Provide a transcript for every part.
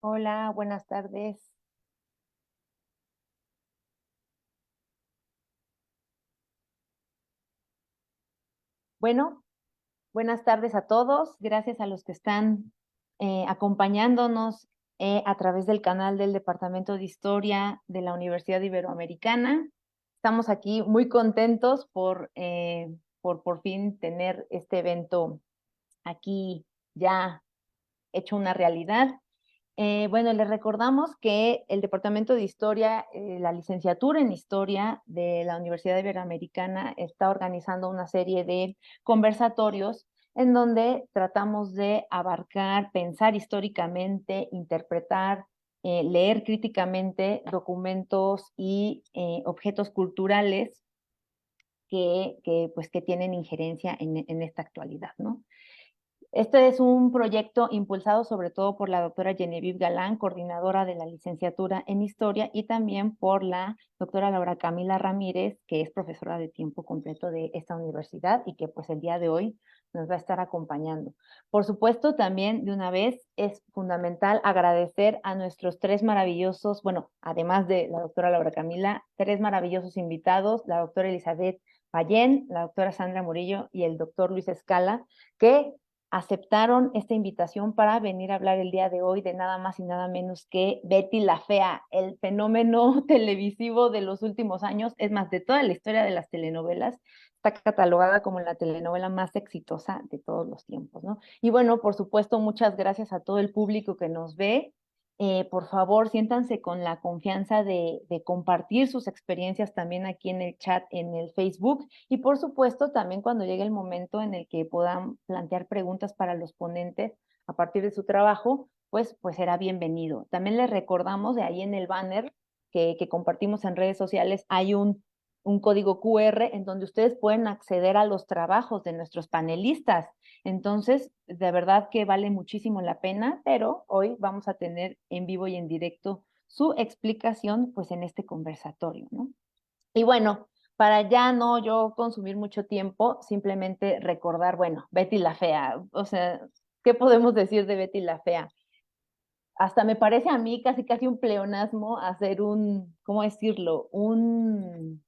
Hola, buenas tardes. Bueno, buenas tardes a todos. Gracias a los que están acompañándonos a través del canal del Departamento de Historia de la Universidad Iberoamericana. Estamos aquí muy contentos por fin tener este evento aquí ya hecho una realidad. Bueno, les recordamos que el Departamento de Historia, la licenciatura en Historia de la Universidad Iberoamericana está organizando una serie de conversatorios en donde tratamos de abarcar, pensar históricamente, interpretar, leer críticamente documentos y objetos culturales que tienen injerencia en esta actualidad, ¿no? Este es un proyecto impulsado sobre todo por la doctora Genevieve Galán, coordinadora de la licenciatura en Historia, y también por la doctora Laura Camila Ramírez, que es profesora de tiempo completo de esta universidad y que pues el día de hoy nos va a estar acompañando. Por supuesto, también de una vez es fundamental agradecer a nuestros tres maravillosos, bueno, además de la doctora Laura Camila, tres maravillosos invitados, la doctora Elizabeth Payén, la doctora Sandra Murillo y el doctor Luis Escala, que aceptaron esta invitación para venir a hablar el día de hoy de nada más y nada menos que Betty la Fea, el fenómeno televisivo de los últimos años, es más, de toda la historia de las telenovelas, está catalogada como la telenovela más exitosa de todos los tiempos, ¿no? Y bueno, por supuesto, muchas gracias a todo el público que nos ve. Por favor, siéntanse con la confianza de compartir sus experiencias también aquí en el chat, en el Facebook, y por supuesto también cuando llegue el momento en el que puedan plantear preguntas para los ponentes a partir de su trabajo, pues será bienvenido. También les recordamos de ahí en el banner que compartimos en redes sociales, hay un código QR en donde ustedes pueden acceder a los trabajos de nuestros panelistas. Entonces, de verdad que vale muchísimo la pena, pero hoy vamos a tener en vivo y en directo su explicación, pues en este conversatorio, ¿no? Y bueno, para ya no yo consumir mucho tiempo, simplemente recordar, bueno, Betty la Fea, o sea, ¿qué podemos decir de Betty la Fea? Hasta me parece a mí casi un pleonasmo hacer ¿cómo decirlo? Un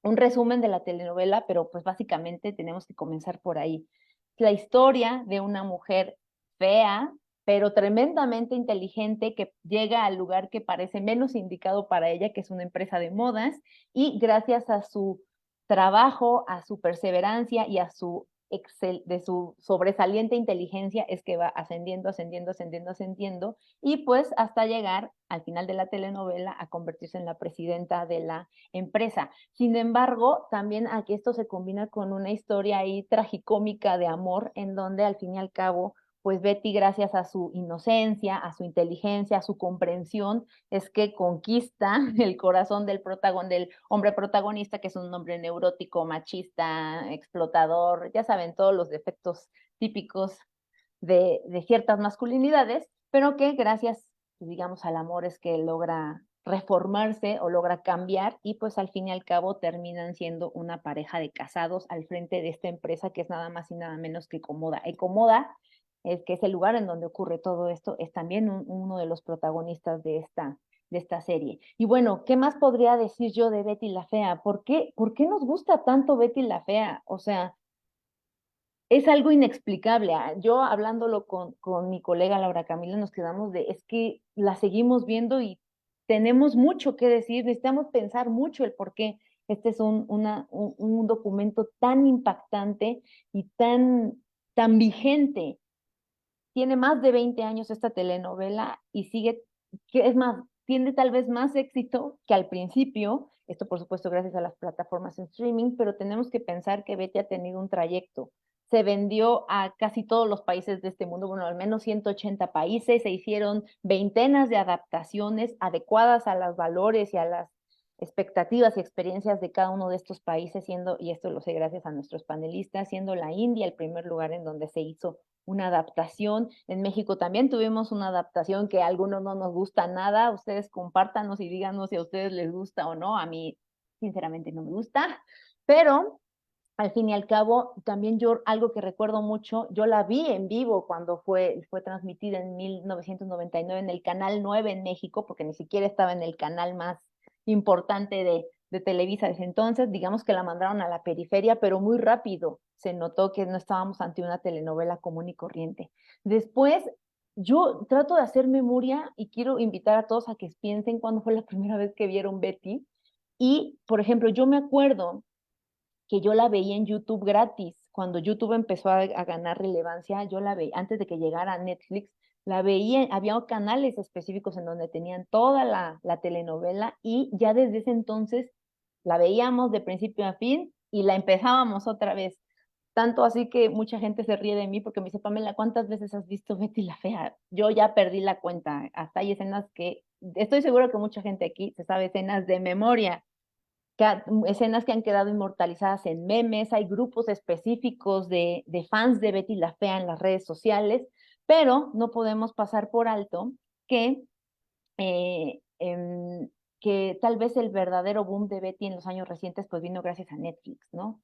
resumen de la telenovela, pero pues básicamente tenemos que comenzar por ahí. La historia de una mujer fea, pero tremendamente inteligente, que llega al lugar que parece menos indicado para ella, que es una empresa de modas, y gracias a su trabajo, a su perseverancia y a de su sobresaliente inteligencia es que va ascendiendo, ascendiendo, ascendiendo, ascendiendo, y pues hasta llegar al final de la telenovela a convertirse en la presidenta de la empresa. Sin embargo, también aquí esto se combina con una historia ahí tragicómica de amor, en donde al fin y al cabo, pues Betty, gracias a su inocencia, a su inteligencia, a su comprensión, es que conquista el corazón del hombre protagonista, que es un hombre neurótico, machista, explotador, ya saben, todos los defectos típicos de ciertas masculinidades, pero que gracias, digamos, al amor es que logra reformarse o logra cambiar y pues al fin y al cabo terminan siendo una pareja de casados al frente de esta empresa que es nada más y nada menos que Comoda. Comoda, que es el lugar en donde ocurre todo esto, es también uno de los protagonistas de esta serie. Y bueno, ¿qué más podría decir yo de Betty la Fea? ¿Por qué nos gusta tanto Betty la Fea? O sea, es algo inexplicable. Yo hablándolo con mi colega Laura Camila nos quedamos es que la seguimos viendo y tenemos mucho que decir, necesitamos pensar mucho el por qué este es un documento tan impactante y tan vigente. Tiene más de 20 años esta telenovela y sigue, que es más, tiene tal vez más éxito que al principio, esto por supuesto gracias a las plataformas en streaming, pero tenemos que pensar que Betty ha tenido un trayecto. Se vendió a casi todos los países de este mundo, bueno, al menos 180 países, se hicieron veintenas de adaptaciones adecuadas a los valores y a las expectativas y experiencias de cada uno de estos países, siendo, y esto lo sé gracias a nuestros panelistas, siendo la India el primer lugar en donde se hizo una adaptación. En México también tuvimos una adaptación que a algunos no nos gusta nada. Ustedes compártanos y díganos si a ustedes les gusta o no. A mí, sinceramente, no me gusta. Pero al fin y al cabo, también yo algo que recuerdo mucho, yo la vi en vivo cuando fue transmitida en 1999 en el Canal 9 en México, porque ni siquiera estaba en el canal más importante de Televisa de ese entonces, digamos que la mandaron a la periferia, pero muy rápido se notó que no estábamos ante una telenovela común y corriente. Después, yo trato de hacer memoria y quiero invitar a todos a que piensen cuándo fue la primera vez que vieron Betty. Y, por ejemplo, yo me acuerdo que yo la veía en YouTube gratis. Cuando YouTube empezó a ganar relevancia, yo la veía, antes de que llegara a Netflix, la veía, había canales específicos en donde tenían toda la telenovela y ya desde ese entonces la veíamos de principio a fin y la empezábamos otra vez. Tanto así que mucha gente se ríe de mí porque me dice, Pamela, ¿cuántas veces has visto Betty la Fea? Yo ya perdí la cuenta. Hasta hay escenas que, estoy seguro que mucha gente aquí se sabe escenas de memoria escenas que han quedado inmortalizadas en memes, hay grupos específicos de fans de Betty la Fea en las redes sociales, pero no podemos pasar por alto que, eh, em, que tal vez el verdadero boom de Betty en los años recientes pues vino gracias a Netflix, ¿no?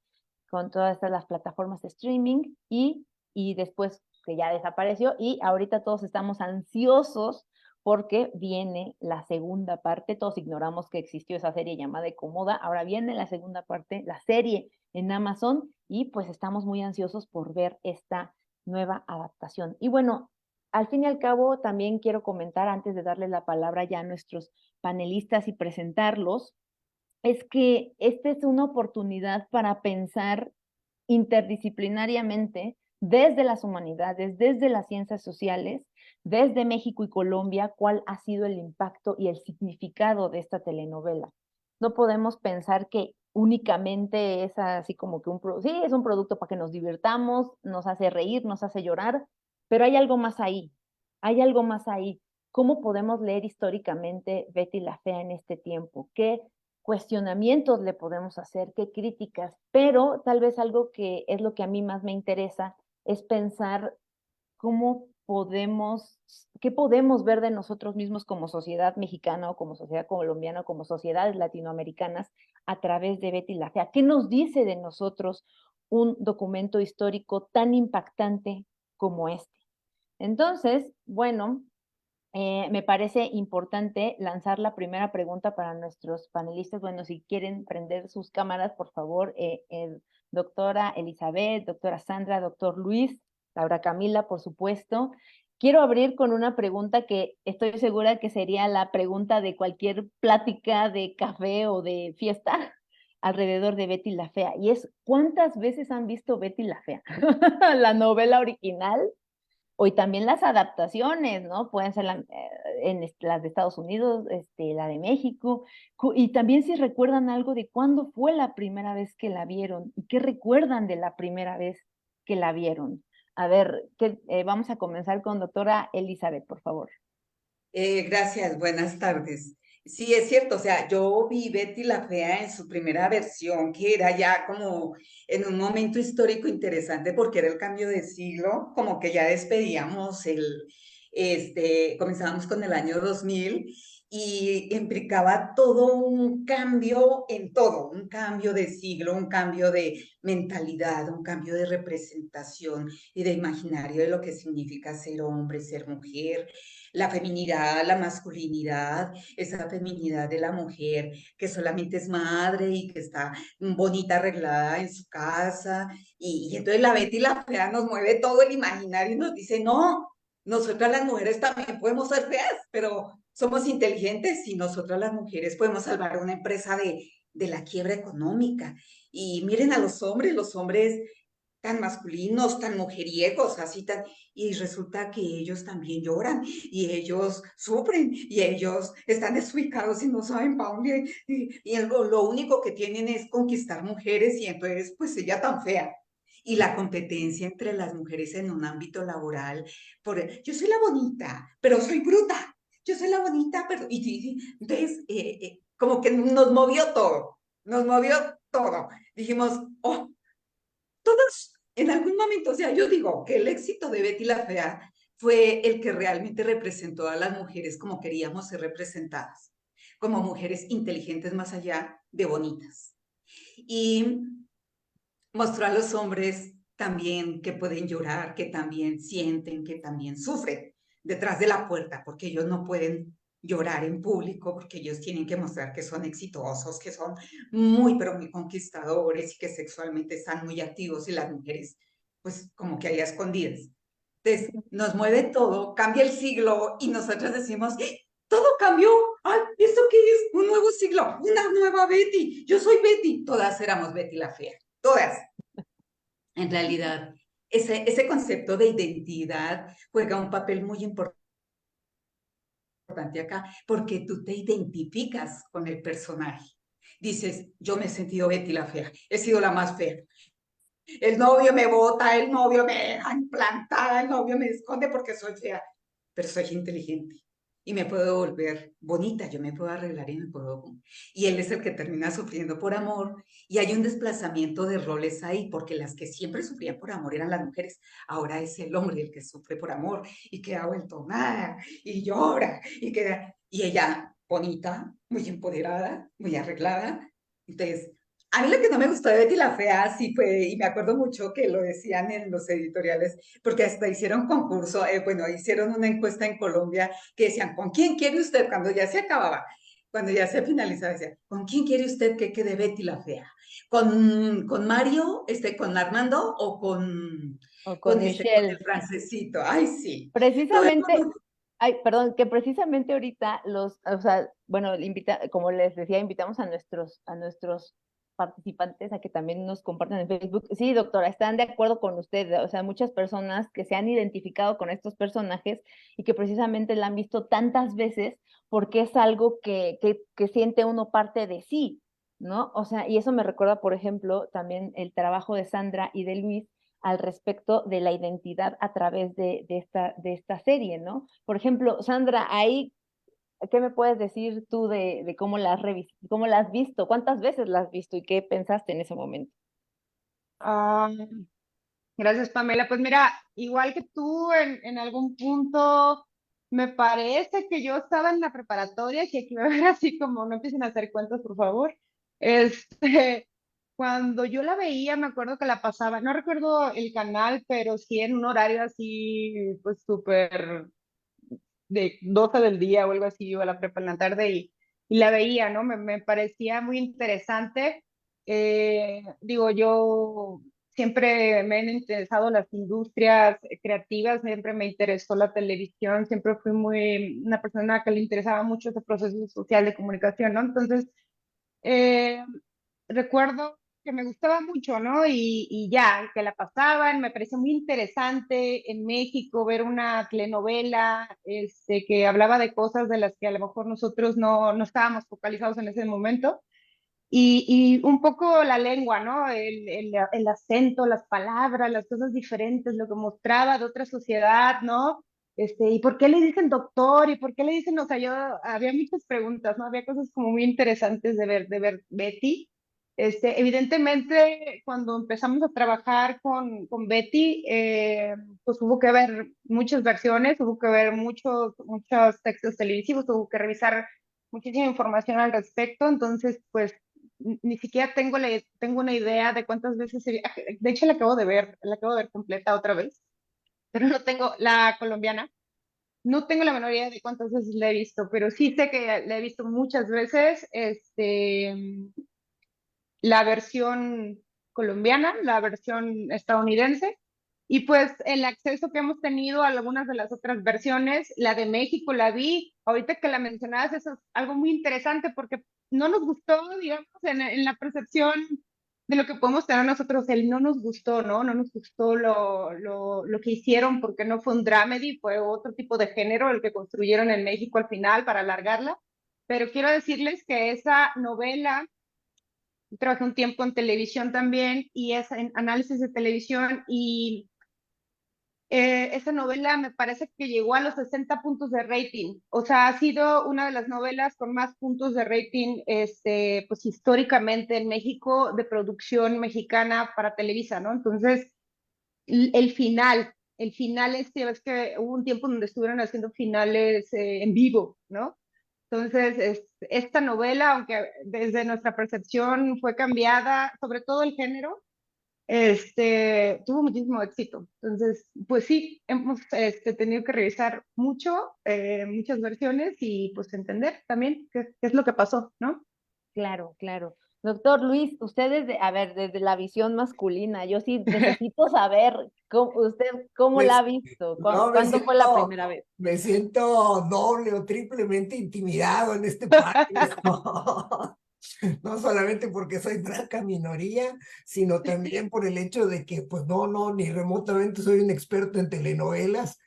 Con todas estas las plataformas de streaming y después que ya desapareció y ahorita todos estamos ansiosos porque viene la segunda parte. Todos ignoramos que existió esa serie llamada Comoda. Ahora viene la segunda parte, la serie en Amazon, y pues estamos muy ansiosos por ver esta nueva adaptación. Y bueno, al fin y al cabo, también quiero comentar, antes de darle la palabra ya a nuestros panelistas y presentarlos, es que esta es una oportunidad para pensar interdisciplinariamente desde las humanidades, desde las ciencias sociales, desde México y Colombia, cuál ha sido el impacto y el significado de esta telenovela. No podemos pensar que únicamente es así como que sí, es un producto para que nos divirtamos, nos hace reír, nos hace llorar, pero hay algo más ahí, hay algo más ahí. ¿Cómo podemos leer históricamente Betty la Fea en este tiempo? ¿Qué cuestionamientos le podemos hacer, qué críticas? Pero tal vez algo que es lo que a mí más me interesa es pensar cómo podemos, qué podemos ver de nosotros mismos como sociedad mexicana o como sociedad colombiana o como sociedades latinoamericanas a través de Betty la Fea. ¿Qué nos dice de nosotros un documento histórico tan impactante como este? Entonces, bueno, me parece importante lanzar la primera pregunta para nuestros panelistas. Bueno, si quieren prender sus cámaras, por favor, doctora Elizabeth, doctora Sandra, doctor Luis, Laura Camila, por supuesto. Quiero abrir con una pregunta que estoy segura que sería la pregunta de cualquier plática de café o de fiesta alrededor de Betty la Fea. Y es, ¿cuántas veces han visto Betty la Fea? La novela original o también las adaptaciones, ¿no? Pueden ser las de Estados Unidos, la de México, y también si recuerdan algo de cuándo fue la primera vez que la vieron y qué recuerdan de la primera vez que la vieron. A ver, vamos a comenzar con doctora Elizabeth, por favor. Gracias, buenas tardes. Sí, es cierto, o sea, yo vi Betty la Fea en su primera versión, que era ya como en un momento histórico interesante porque era el cambio de siglo, como que ya despedíamos comenzábamos con el año 2000 y implicaba todo un cambio en todo, un cambio de siglo, un cambio de mentalidad, un cambio de representación y de imaginario de lo que significa ser hombre, ser mujer, la feminidad, la masculinidad, esa feminidad de la mujer que solamente es madre y que está bonita arreglada en su casa. Y entonces la Betty la Fea nos mueve todo el imaginario y nos dice, no, nosotras las mujeres también podemos ser feas, pero somos inteligentes y nosotras las mujeres podemos salvar una empresa de la quiebra económica. Y miren a los hombres tan masculinos, tan mujeriegos, así tan, y resulta que ellos también lloran y ellos sufren y ellos están desubicados y no saben para dónde, y lo único que tienen es conquistar mujeres y entonces pues ella tan fea. Y la competencia entre las mujeres en un ámbito laboral, yo soy la bonita, pero soy bruta, yo soy la bonita, pero, entonces, como que nos movió todo. Dijimos, oh, todas en algún momento, o sea, yo digo que el éxito de Betty la Fea fue el que realmente representó a las mujeres como queríamos ser representadas, como mujeres inteligentes más allá de bonitas. Y mostró a los hombres también que pueden llorar, que también sienten, que también sufren detrás de la puerta, porque ellos no pueden llorar en público, porque ellos tienen que mostrar que son exitosos, que son muy, pero muy conquistadores y que sexualmente están muy activos y las mujeres, pues como que hay a escondidas. Entonces, nos mueve todo, cambia el siglo y nosotros decimos, todo cambió. Ay, ¿esto qué es? Un nuevo siglo, una nueva Betty. Yo soy Betty. Todas éramos Betty la fea, todas. En realidad, ese concepto de identidad juega un papel muy importante acá porque tú te identificas con el personaje. Dices, yo me he sentido Betty la fea, he sido la más fea. El novio me bota, el novio me deja implantada, el novio me esconde porque soy fea, pero soy inteligente y me puedo volver bonita, yo me puedo arreglar y me puedo... Y él es el que termina sufriendo por amor y hay un desplazamiento de roles ahí, porque las que siempre sufrían por amor eran las mujeres, ahora es el hombre el que sufre por amor y queda vuelto nada y llora y queda... Y ella bonita, muy empoderada, muy arreglada. Entonces, a mí lo que no me gustó de Betty la Fea sí fue, y me acuerdo mucho que lo decían en los editoriales, porque hasta hicieron concurso, bueno, hicieron una encuesta en Colombia que decían, ¿con quién quiere usted? Cuando ya se acababa, cuando ya se finalizaba, decían, ¿con quién quiere usted que quede Betty la Fea? ¿Con Mario, con Armando o O con con el Michelle. francesito? Ay, sí. Todo el Precisamente, mundo. ay, perdón, que precisamente ahorita o sea, bueno, como les decía, invitamos a nuestros participantes a que también nos compartan en Facebook. Sí, doctora, están de acuerdo con usted, o sea, muchas personas que se han identificado con estos personajes y que precisamente la han visto tantas veces porque es algo que siente uno parte de sí, ¿no? O sea, y eso me recuerda, por ejemplo, también el trabajo de Sandra y de Luis al respecto de la identidad a través de esta serie, ¿no? Por ejemplo, Sandra, ahí, ¿qué me puedes decir tú de cómo cómo la has visto? ¿Cuántas veces la has visto y qué pensaste en ese momento? Ah, gracias, Pamela. Pues mira, igual que tú, en algún punto me parece que yo estaba en la preparatoria, que aquí va a ver así como no empiecen a hacer cuentas, por favor. Este, cuando yo la veía, me acuerdo que la pasaba, no recuerdo el canal, pero sí en un horario así, pues súper de 12 del día o algo así, yo a la prepa en la tarde y la veía, ¿no? Me parecía muy interesante. Digo, yo siempre me han interesado las industrias creativas, siempre me interesó la televisión, siempre fui muy una persona que le interesaba mucho ese proceso social de comunicación, ¿no? Entonces, eh, recuerdo que me gustaba mucho, ¿no? Y ya, que la pasaban, me pareció muy interesante en México ver una telenovela que hablaba de cosas de las que a lo mejor nosotros no estábamos focalizados en ese momento. Y un poco la lengua, ¿no? El acento, las palabras, las cosas diferentes, lo que mostraba de otra sociedad, ¿no? ¿Y por qué le dicen doctor? ¿Y por qué le dicen, o sea, yo había muchas preguntas, ¿no? Había cosas como muy interesantes de ver Betty. Evidentemente, cuando empezamos a trabajar con Betty, pues hubo que ver muchas versiones, hubo que ver muchos textos televisivos, hubo que revisar muchísima información al respecto, entonces, pues ni siquiera tengo una idea de cuántas veces de hecho la acabo de ver completa otra vez, pero no tengo la colombiana, no tengo la menor idea de cuántas veces la he visto, pero sí sé que la he visto muchas veces, la versión colombiana, la versión estadounidense, y pues el acceso que hemos tenido a algunas de las otras versiones, la de México la vi, ahorita que la mencionabas, eso es algo muy interesante porque no nos gustó, digamos, en la percepción de lo que podemos tener nosotros, el no nos gustó, ¿no? No nos gustó lo que hicieron porque no fue un dramedy, fue otro tipo de género el que construyeron en México al final para alargarla. Pero quiero decirles que esa novela trabajé un tiempo en televisión también y es en análisis de televisión y esa novela me parece que llegó a los 60 puntos de rating. O sea, ha sido una de las novelas con más puntos de rating, pues históricamente en México de producción mexicana para Televisa, ¿no? Entonces, el final ves que hubo un tiempo donde estuvieron haciendo finales en vivo, ¿no? Entonces, esta novela, aunque desde nuestra percepción fue cambiada, sobre todo el género, tuvo muchísimo éxito. Entonces, pues sí, hemos tenido que revisar mucho, muchas versiones y pues entender también qué es lo que pasó, ¿no? Claro, claro. Doctor Luis, usted desde, a ver, desde la visión masculina, yo sí necesito saber usted cómo la Pues, ha visto, no, cuándo fue la primera vez. me siento doble o triplemente intimidado en este panel. No solamente porque soy blanca minoría, sino también por el hecho de que, pues no, ni remotamente soy un experto en telenovelas,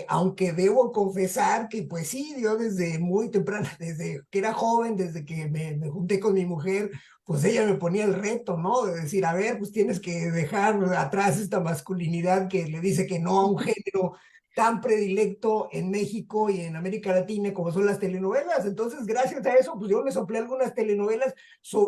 aunque debo confesar que, pues sí, yo desde muy temprana, desde que era joven, desde que me junté con mi mujer, pues ella me ponía el reto, ¿no? De decir, a ver, pues tienes que dejar atrás esta masculinidad que le dice que no a un género tan predilecto en México y en América Latina como son las telenovelas. Entonces, gracias a eso, pues yo me soplé algunas telenovelas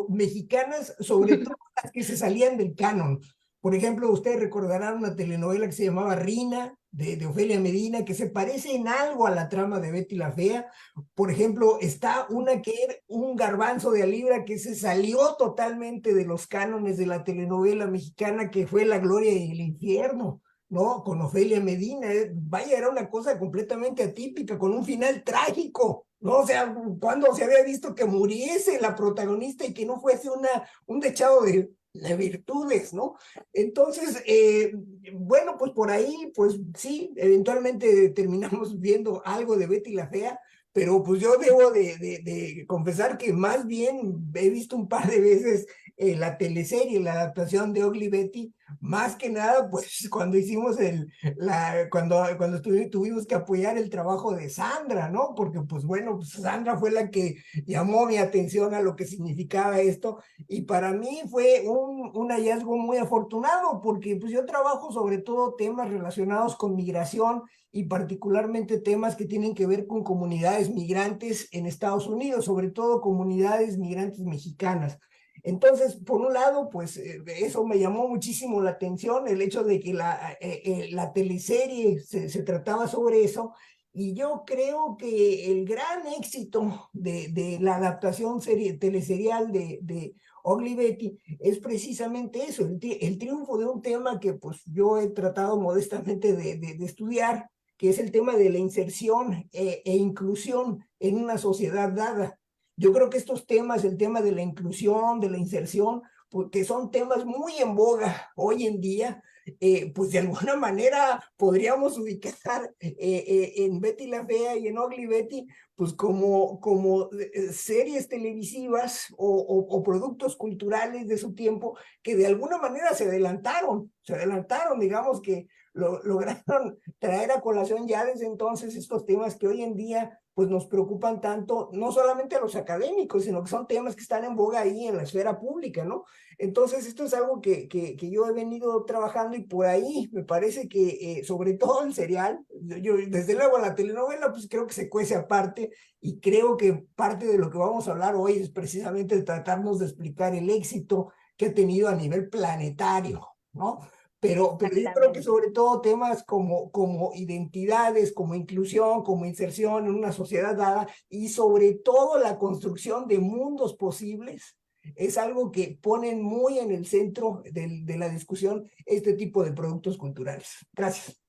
mexicanas, sobre todo las que se salían del canon. Por ejemplo, ustedes recordarán una telenovela que se llamaba Rina, de Ofelia Medina, que se parece en algo a la trama de Betty la Fea. Por ejemplo, está una que era un garbanzo de a libra que se salió totalmente de los cánones de la telenovela mexicana, que fue La Gloria y el Infierno. ¿No? Con Ofelia Medina, vaya, era una cosa completamente atípica, con un final trágico, ¿no? O sea, cuando se había visto que muriese la protagonista y que no fuese un dechado de virtudes, ¿no? Entonces, bueno, pues por ahí, pues sí, eventualmente terminamos viendo algo de Betty la Fea, pero pues yo debo de confesar que más bien he visto un par de veces la teleserie, la adaptación de Ugly Betty, más que nada, pues cuando hicimos cuando tuvimos que apoyar el trabajo de Sandra, ¿no? Porque pues bueno, pues Sandra fue la que llamó mi atención a lo que significaba esto y para mí fue un hallazgo muy afortunado porque pues yo trabajo sobre todo temas relacionados con migración y particularmente temas que tienen que ver con comunidades migrantes en Estados Unidos, sobre todo comunidades migrantes mexicanas. Entonces, por un lado, pues eso me llamó muchísimo la atención, el hecho de que la teleserie se trataba sobre eso, y yo creo que el gran éxito de la adaptación teleserial de Ugly Betty es precisamente eso, el triunfo de un tema que pues yo he tratado modestamente de estudiar, que es el tema de la inserción e inclusión en una sociedad dada. Yo creo que estos temas, el tema de la inclusión, de la inserción, porque son temas muy en boga hoy en día, pues de alguna manera podríamos ubicar en Betty la Fea y en Ugly Betty, pues como series televisivas o productos culturales de su tiempo que de alguna manera se adelantaron, digamos que lograron traer a colación ya desde entonces estos temas que hoy en día pues nos preocupan tanto, no solamente a los académicos, sino que son temas que están en boga ahí en la esfera pública, ¿no? Entonces, esto es algo que yo he venido trabajando y por ahí me parece que, sobre todo el serial, desde luego la telenovela, pues creo que se cuece aparte y creo que parte de lo que vamos a hablar hoy es precisamente tratarnos de explicar el éxito que ha tenido a nivel planetario, ¿no? Pero yo creo que Exactamente. sobre todo temas como identidades, como inclusión, como inserción en una sociedad dada y sobre todo la construcción de mundos posibles es algo que ponen muy en el centro de la discusión este tipo de productos culturales. Gracias.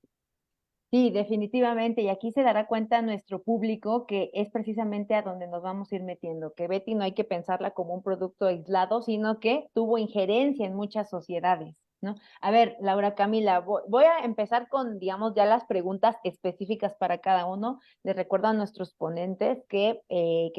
Sí, definitivamente, y aquí se dará cuenta nuestro público que es precisamente a donde nos vamos a ir metiendo, que Betty no hay que pensarla como un producto aislado, sino que tuvo injerencia en muchas sociedades, ¿no? A ver, Laura Camila, voy a empezar con, digamos, ya las preguntas específicas para cada uno. Les recuerdo a nuestros ponentes que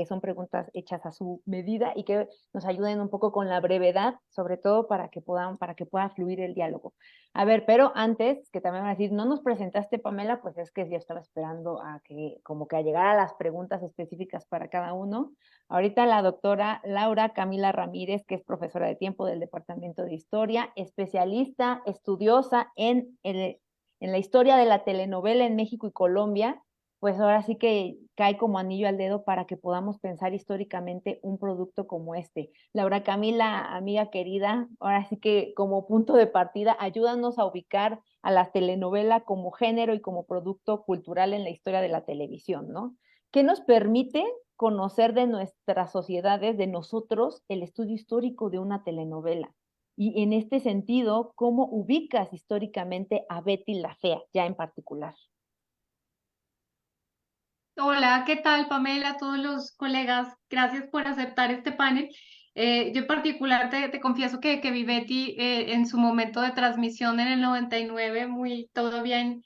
son preguntas hechas a su medida y que nos ayuden un poco con la brevedad, sobre todo para que pueda fluir el diálogo. A ver, pero antes, que también van a decir, no nos presentaste, Pamela, pues es que yo estaba esperando a que, como que a llegar a las preguntas específicas para cada uno. Ahorita la doctora Laura Camila Ramírez, que es profesora de tiempo del Departamento de Historia, especialista, estudiosa en la historia de la telenovela en México y Colombia, pues ahora sí que cae como anillo al dedo para que podamos pensar históricamente un producto como este. Laura Camila, amiga querida, ahora sí que como punto de partida, ayúdanos a ubicar a la telenovela como género y como producto cultural en la historia de la televisión, ¿no? ¿Qué nos permite conocer de nuestras sociedades, de nosotros, el estudio histórico de una telenovela? Y en este sentido, ¿cómo ubicas históricamente a Betty la Fea, ya en particular? Hola, ¿qué tal, Pamela? Todos los colegas, gracias por aceptar este panel. Yo en particular te confieso que vi Betty en su momento de transmisión en el 99, muy todavía en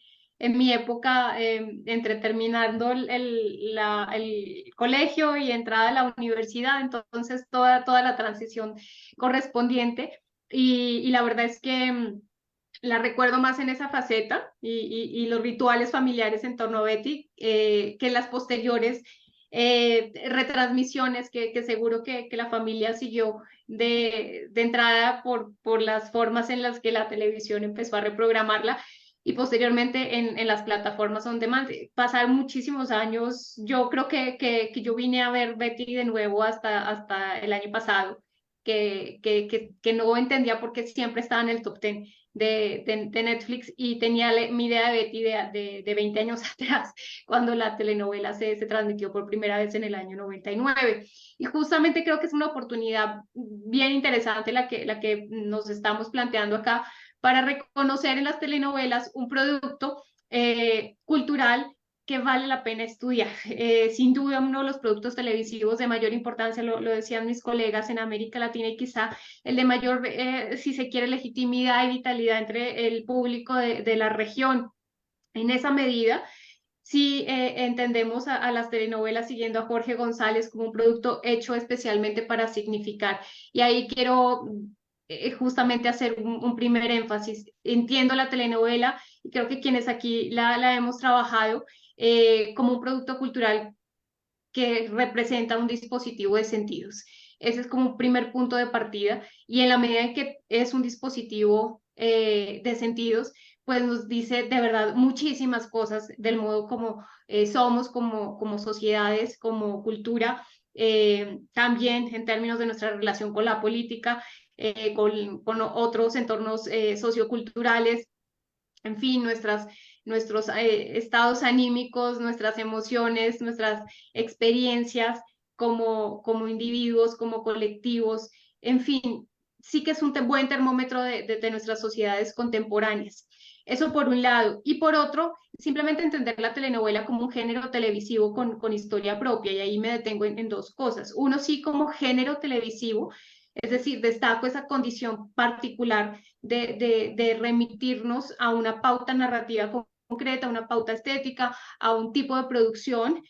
mi época, entre terminando el colegio y entrada a la universidad, entonces toda la transición correspondiente. Y la verdad es que la recuerdo más en esa faceta y los rituales familiares en torno a Betty que en las posteriores retransmisiones que seguro que la familia siguió de entrada por las formas en las que la televisión empezó a reprogramarla y posteriormente en las plataformas on demand. Pasaron muchísimos años, yo creo que yo vine a ver Betty de nuevo hasta el año pasado, que no entendía por qué siempre estaba en el top 10 de Netflix y tenía mi idea de Betty de 20 años atrás, cuando la telenovela se transmitió por primera vez en el año 99. Y justamente creo que es una oportunidad bien interesante la que nos estamos planteando acá para reconocer en las telenovelas un producto cultural que vale la pena estudiar. Sin duda, uno de los productos televisivos de mayor importancia, lo decían mis colegas en América Latina y quizá el de mayor, si se quiere, legitimidad y vitalidad entre el público de la región. En esa medida, si entendemos a las telenovelas siguiendo a Jorge González como un producto hecho especialmente para significar. Y ahí quiero justamente hacer un primer énfasis. Entiendo la telenovela y creo que quienes aquí la hemos trabajado como un producto cultural que representa un dispositivo de sentidos. Ese es como un primer punto de partida y en la medida en que es un dispositivo de sentidos, pues nos dice de verdad muchísimas cosas del modo como somos como sociedades, como cultura, también en términos de nuestra relación con la política, con otros entornos socioculturales, en fin, nuestros estados anímicos, nuestras emociones, nuestras experiencias como individuos, como colectivos, en fin, sí que es un buen termómetro de nuestras sociedades contemporáneas. Eso por un lado. Y por otro, simplemente entender la telenovela como un género televisivo con historia propia. Y ahí me detengo en dos cosas. Uno, sí, como género televisivo, es decir, destaco esa condición particular de remitirnos a una pauta narrativa concreta, a una pauta estética, a un tipo de producción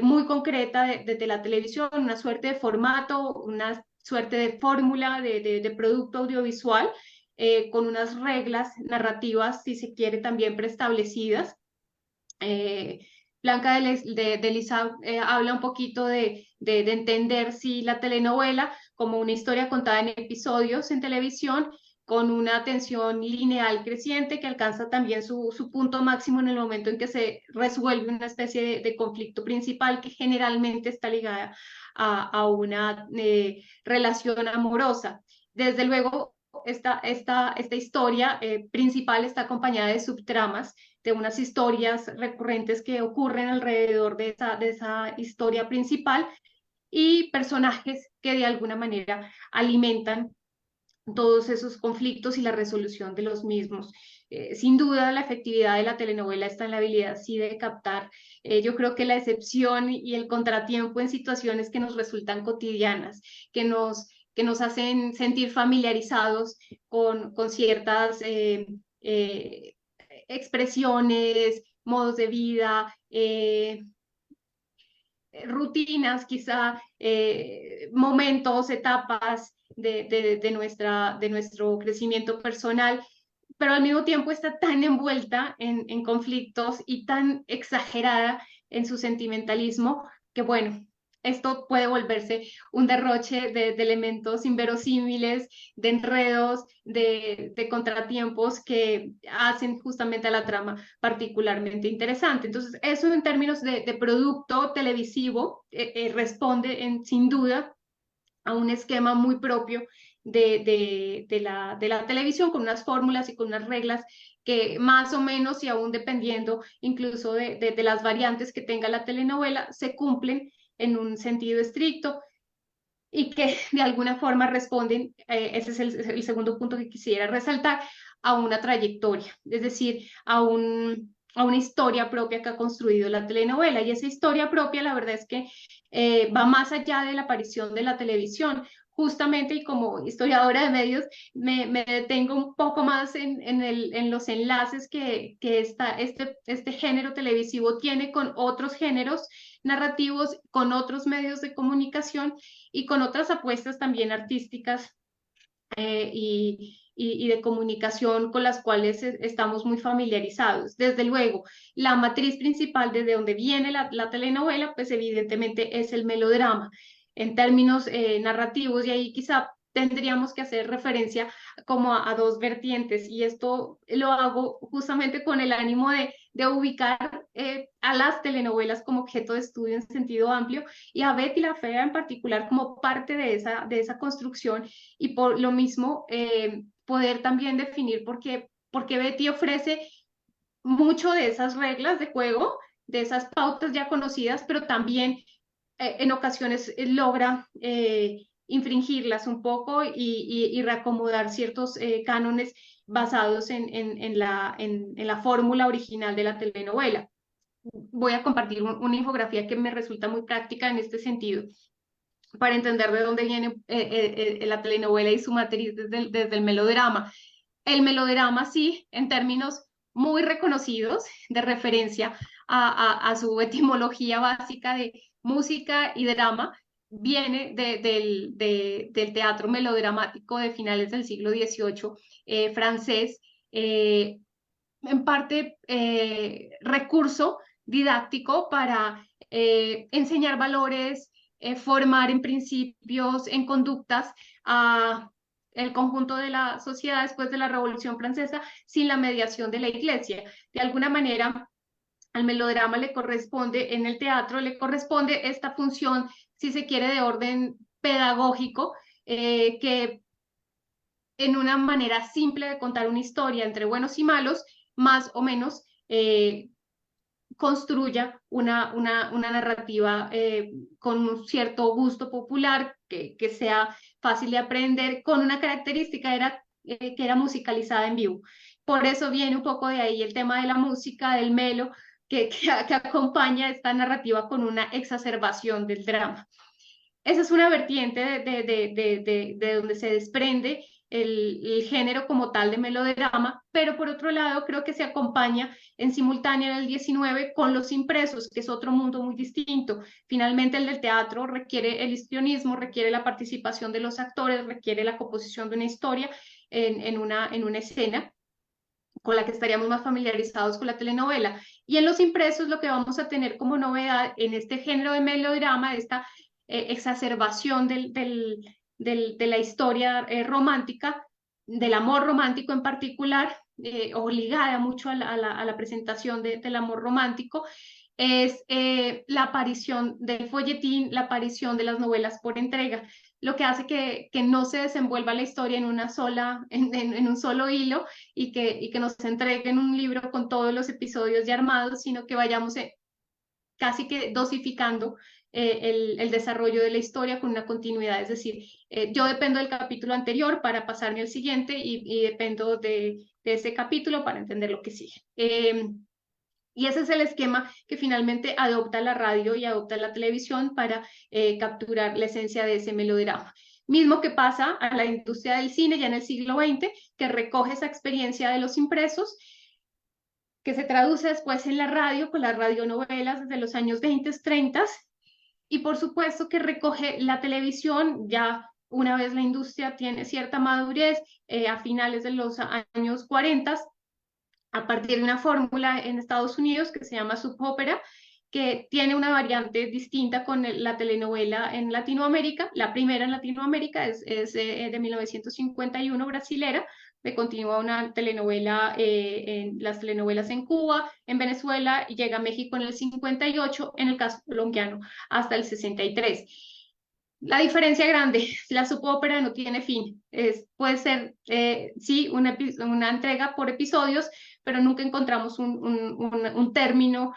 muy concreta de la televisión, una suerte de formato, una suerte de fórmula de producto audiovisual con unas reglas narrativas, si se quiere, también preestablecidas. Blanca de Lisa habla un poquito de entender si la telenovela como una historia contada en episodios en televisión con una tensión lineal creciente que alcanza también su punto máximo en el momento en que se resuelve una especie de conflicto principal que generalmente está ligada a una relación amorosa. Desde luego, esta historia principal está acompañada de subtramas, de unas historias recurrentes que ocurren alrededor de esa historia principal y personajes que de alguna manera alimentan todos esos conflictos y la resolución de los mismos. Sin duda, la efectividad de la telenovela está en la habilidad, sí, de captar. Yo creo que la excepción y el contratiempo en situaciones que nos resultan cotidianas, que nos hacen sentir familiarizados con ciertas expresiones, modos de vida, rutinas, quizá momentos, etapas de nuestro crecimiento personal, pero al mismo tiempo está tan envuelta en conflictos y tan exagerada en su sentimentalismo que, bueno, esto puede volverse un derroche de elementos inverosímiles, de enredos, contratiempos que hacen justamente a la trama particularmente interesante. Entonces, eso en términos de producto televisivo responde sin duda a un esquema muy propio de la televisión, con unas fórmulas y con unas reglas que más o menos y aún dependiendo incluso de las variantes que tenga la telenovela, se cumplen en un sentido estricto. y que de alguna forma responden, ese es el segundo punto que quisiera resaltar, a una trayectoria, es decir, a una historia propia que ha construido la telenovela. Y esa historia propia, la verdad es que va más allá de la aparición de la televisión. Justamente, y como historiadora de medios, me detengo un poco más en los enlaces que este género televisivo tiene con otros géneros narrativos, con otros medios de comunicación y con otras apuestas también artísticas y de comunicación con las cuales estamos muy familiarizados. Desde luego, la matriz principal desde donde viene la telenovela, pues evidentemente es el melodrama en términos narrativos, y ahí quizá tendríamos que hacer referencia como a dos vertientes, y esto lo hago justamente con el ánimo de ubicar a las telenovelas como objeto de estudio en sentido amplio, y a Betty la Fea en particular como parte de esa construcción, y por lo mismo poder también definir por qué Betty ofrece mucho de esas reglas de juego, de esas pautas ya conocidas, pero también en ocasiones logra infringirlas un poco y reacomodar ciertos cánones basados en la fórmula original de la telenovela. Voy a compartir una infografía que me resulta muy práctica en este sentido, para entender de dónde viene la telenovela y su matriz desde el melodrama. El melodrama, sí, en términos muy reconocidos de referencia a su etimología básica de música y drama, viene del teatro melodramático de finales del siglo XVIII francés, en parte recurso didáctico para enseñar valores, formar en principios, en conductas a el conjunto de la sociedad después de la Revolución Francesa sin la mediación de la Iglesia. De alguna manera, al melodrama le corresponde, en el teatro le corresponde esta función, si se quiere, de orden pedagógico, que en una manera simple de contar una historia entre buenos y malos, más o menos construya una narrativa con un cierto gusto popular, que sea fácil de aprender, con una característica que era musicalizada en vivo. Por eso viene un poco de ahí el tema de la música, del melo, que acompaña esta narrativa con una exacerbación del drama. Esa es una vertiente de donde se desprende el género como tal de melodrama, pero por otro lado creo que se acompaña en simultáneo en el 19 con los impresos, que es otro mundo muy distinto. Finalmente el del teatro requiere el histrionismo, requiere la participación de los actores, requiere la composición de una historia en una escena con la que estaríamos más familiarizados con la telenovela. Y en los impresos lo que vamos a tener como novedad en este género de melodrama, de esta exacerbación de la historia romántica, del amor romántico en particular, o ligada mucho a la presentación del amor romántico, es la aparición del folletín, la aparición de las novelas por entrega, lo que hace que no se desenvuelva la historia en un solo hilo, y que nos entreguen un libro con todos los episodios ya armados, sino que vayamos casi que dosificando el desarrollo de la historia con una continuidad. Es decir, yo dependo del capítulo anterior para pasarme al siguiente, y dependo de ese capítulo para entender lo que sigue. Y ese es el esquema que finalmente adopta la radio y adopta la televisión para capturar la esencia de ese melodrama. Mismo que pasa a la industria del cine ya en el siglo XX, que recoge esa experiencia de los impresos, que se traduce después en la radio, con las radionovelas desde los años 20, 30, y por supuesto que recoge la televisión ya una vez la industria tiene cierta madurez, a finales de los años 40, a partir de una fórmula en Estados Unidos que se llama soap opera, que tiene una variante distinta con la telenovela en Latinoamérica. La primera en Latinoamérica es de 1951, brasilera. Le continúa una telenovela, en las telenovelas en Cuba, en Venezuela, y llega a México en el 58, en el caso colombiano hasta el 63. La diferencia grande, la soap opera no tiene fin, puede ser, sí, una entrega por episodios, pero nunca encontramos un término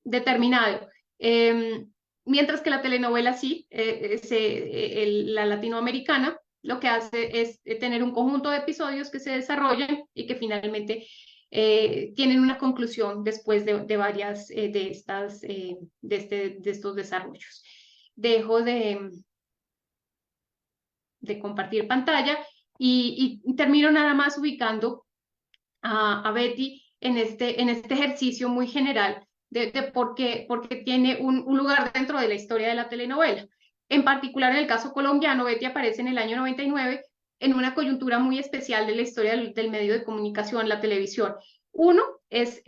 determinado. mientras que la telenovela sí, la latinoamericana, lo que hace es tener un conjunto de episodios que se desarrollan y que finalmente tienen una conclusión después de varias de estos desarrollos. Dejo de compartir pantalla y termino nada más ubicando a Betty en este ejercicio muy general de porque tiene un lugar dentro de la historia de la telenovela. En particular, en el caso colombiano, Betty aparece en el año 99 en una coyuntura muy especial de la historia del medio de comunicación, la televisión. Uno es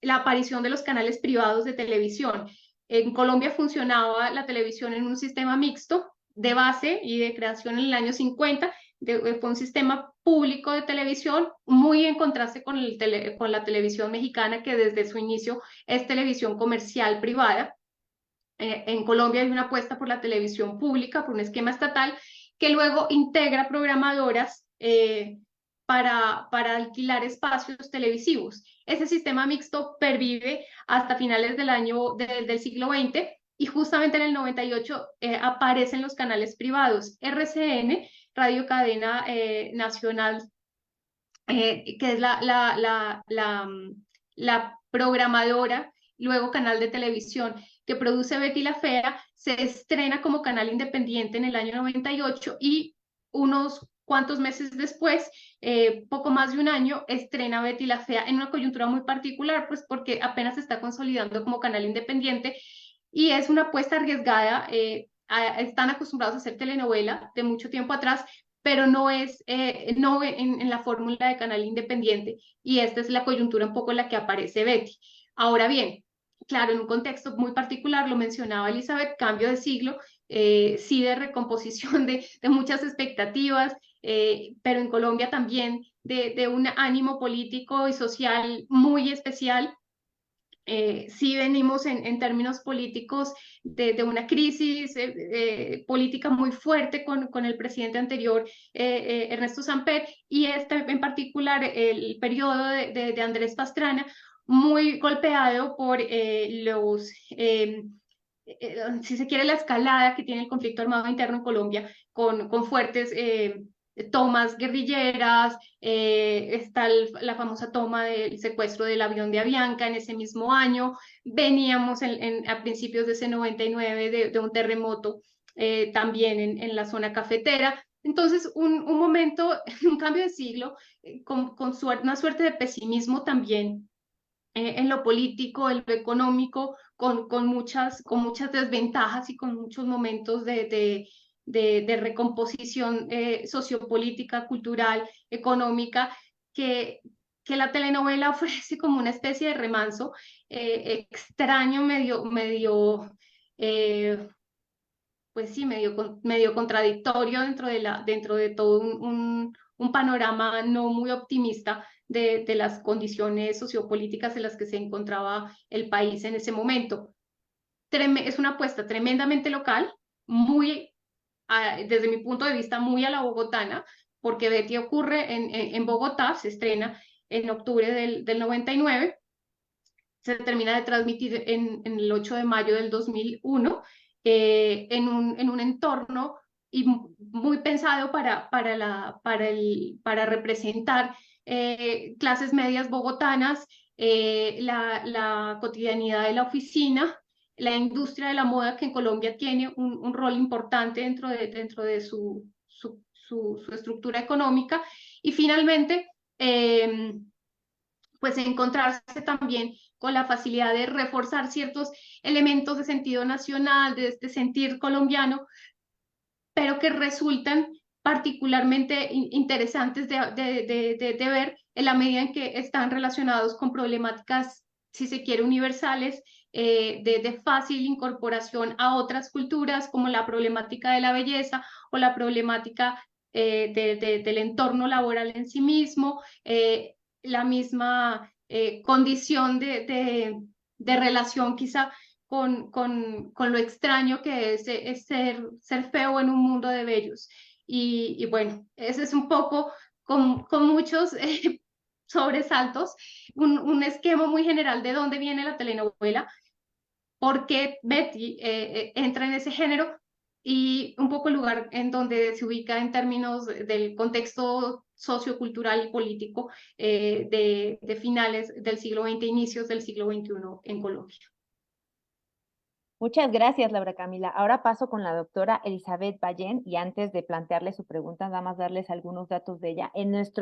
la aparición de los canales privados de televisión. En Colombia funcionaba la televisión en un sistema mixto de base y de creación en el año 50, fue un sistema público de televisión, muy en contraste con la televisión mexicana, que desde su inicio es televisión comercial privada. En Colombia hay una apuesta por la televisión pública, por un esquema estatal, que luego integra programadoras para alquilar espacios televisivos. Ese sistema mixto pervive hasta finales del siglo XX, y justamente en el 98 aparecen los canales privados, RCN, Radio Cadena Nacional, que es la programadora, luego canal de televisión, que produce Betty la Fea, se estrena como canal independiente en el año 98 y unos cuantos meses después, poco más de un año, estrena Betty la Fea en una coyuntura muy particular, pues porque apenas se está consolidando como canal independiente y es una apuesta arriesgada. Están acostumbrados a hacer telenovela de mucho tiempo atrás, pero no es no en la fórmula de canal independiente, y esta es la coyuntura un poco en la que aparece Betty. Ahora bien, claro, en un contexto muy particular, lo mencionaba Elizabeth, cambio de siglo, sí, de recomposición de muchas expectativas, pero en Colombia también de un ánimo político y social muy especial. Sí venimos en términos políticos de una crisis política muy fuerte con el presidente anterior, Ernesto Samper, y en particular el periodo de Andrés Pastrana, muy golpeado por si se quiere, la escalada que tiene el conflicto armado interno en Colombia, con fuertes tomas guerrilleras. Está la famosa toma del secuestro del avión de Avianca en ese mismo año. Veníamos a principios de ese 99 de un terremoto también en la zona cafetera. Entonces, un momento, un cambio de siglo, con una suerte de pesimismo también en lo político, en lo económico, con muchas desventajas y con muchos momentos de recomposición sociopolítica, cultural, económica, que, que la telenovela ofrece como una especie de remanso extraño, pues sí, medio contradictorio dentro de todo un panorama no muy optimista de las condiciones sociopolíticas en las que se encontraba el país en ese momento. Es una apuesta tremendamente local, desde mi punto de vista, muy a la bogotana, porque Betty ocurre en Bogotá, se estrena en octubre del 99, se termina de transmitir en el 8 de mayo del 2001, en un entorno y muy pensado para representar clases medias bogotanas, la cotidianidad de la oficina, la industria de la moda, que en Colombia tiene un rol importante dentro de su estructura económica, y finalmente pues encontrarse también con la facilidad de reforzar ciertos elementos de sentido nacional, de este sentir colombiano, pero que resultan particularmente interesantes de ver en la medida en que están relacionados con problemáticas, si se quiere, universales, de fácil incorporación a otras culturas, como la problemática de la belleza o la problemática del entorno laboral en sí mismo, la misma condición de relación quizá con lo extraño que es ser feo en un mundo de bellos. Y bueno, ese es un poco con muchos sobresaltos, un esquema muy general de dónde viene la telenovela. por qué Betty entra en ese género y un poco el lugar en donde se ubica en términos del contexto sociocultural y político de finales del siglo XX, inicios del siglo XXI en Colombia. Muchas gracias, Laura Camila. Ahora paso con la doctora Elizabeth Ballén y antes de plantearle su pregunta, nada más darles algunos datos de ella.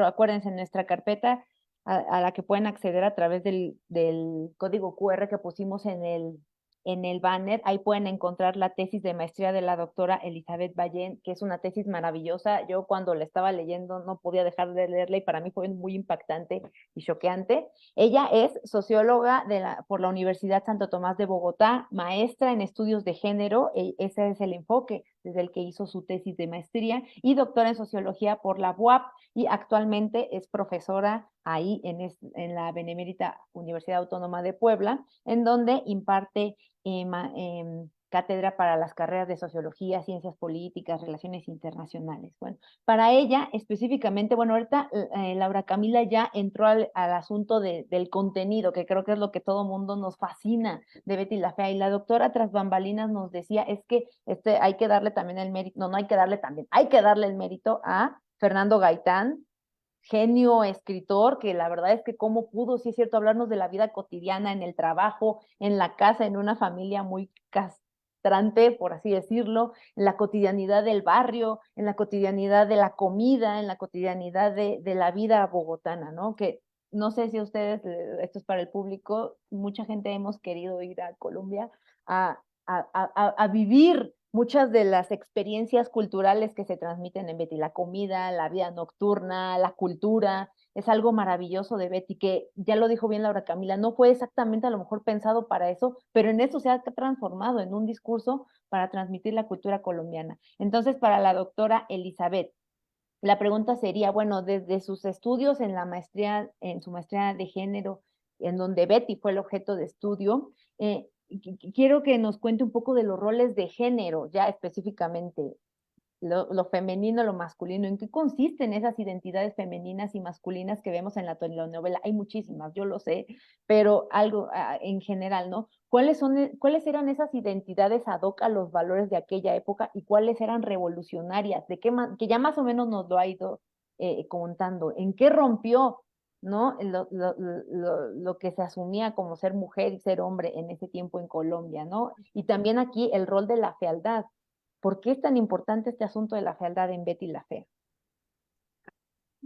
Acuérdense, en nuestra carpeta a la que pueden acceder a través del código QR que pusimos en el banner, ahí pueden encontrar la tesis de maestría de la doctora Elizabeth Ballén, que es una tesis maravillosa. Yo cuando la estaba leyendo no podía dejar de leerla y para mí fue muy impactante y choqueante. Ella es socióloga por la Universidad Santo Tomás de Bogotá, maestra en estudios de género, ese es el enfoque desde el que hizo su tesis de maestría, y doctora en sociología por la UAP, y actualmente es profesora ahí en la Benemérita Universidad Autónoma de Puebla, en donde imparte cátedra para las carreras de sociología, ciencias políticas, relaciones internacionales. Bueno, para ella específicamente, bueno, ahorita Laura Camila ya entró al asunto del contenido, que creo que es lo que todo mundo nos fascina de Betty la Fea, y la doctora tras bambalinas nos decía, es que hay que darle también el mérito, no hay que darle también, hay que darle el mérito a Fernando Gaitán, genio escritor, que la verdad es que cómo pudo, sí es cierto, hablarnos de la vida cotidiana, en el trabajo, en la casa, en una familia muy castrante, por así decirlo, en la cotidianidad del barrio, en la cotidianidad de la comida, en la cotidianidad de la vida bogotana, ¿no? Que no sé si a ustedes, esto es para el público, mucha gente hemos querido ir a Colombia a vivir muchas de las experiencias culturales que se transmiten en Betty, la comida, la vida nocturna, la cultura, es algo maravilloso de Betty, que ya lo dijo bien Laura Camila, no fue exactamente a lo mejor pensado para eso, pero en eso se ha transformado en un discurso para transmitir la cultura colombiana. Entonces, para la doctora Elizabeth, la pregunta sería, bueno, desde sus estudios en la maestría, en su maestría de género, en donde Betty fue el objeto de estudio, quiero que nos cuente un poco de los roles de género, ya específicamente lo femenino, lo masculino, ¿en qué consisten esas identidades femeninas y masculinas que vemos en la telenovela? Hay muchísimas, yo lo sé, pero algo en general, ¿no? ¿Cuáles eran esas identidades ad hoc a los valores de aquella época y cuáles eran revolucionarias? Que ya más o menos nos lo ha ido contando. ¿En qué rompió, ¿no? Lo que se asumía como ser mujer y ser hombre en ese tiempo en Colombia, ¿no? Y también aquí el rol de la fealdad. ¿Por qué es tan importante este asunto de la fealdad en Betty la Fea?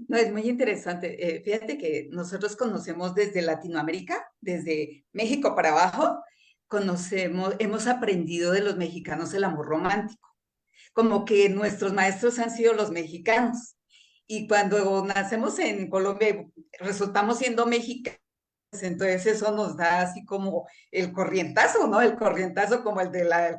No, es muy interesante. Fíjate que nosotros conocemos desde Latinoamérica, desde México para abajo, hemos aprendido de los mexicanos el amor romántico, como que nuestros maestros han sido los mexicanos. Y cuando nacemos en Colombia, resultamos siendo mexicanos, entonces eso nos da así como el corrientazo, ¿no? El corrientazo como el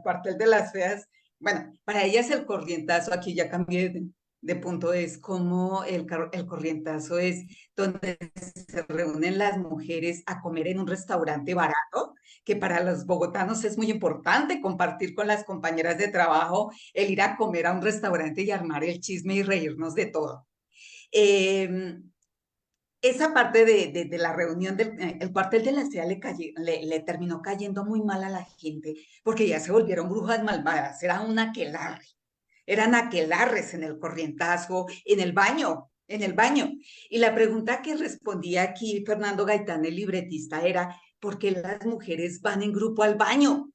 cuartel de las feas. Bueno, para ellas el corrientazo, aquí ya cambié de punto, es como el corrientazo es donde se reúnen las mujeres a comer en un restaurante barato, que para los bogotanos es muy importante compartir con las compañeras de trabajo, el ir a comer a un restaurante y armar el chisme y reírnos de todo. Eh, esa parte de la reunión del cuartel de la ciudad le terminó cayendo muy mal a la gente porque ya se volvieron brujas malvadas, eran aquelarres en el corrientazo, en el baño. Y la pregunta que respondía aquí Fernando Gaitán, el libretista, era, ¿por qué las mujeres van en grupo al baño?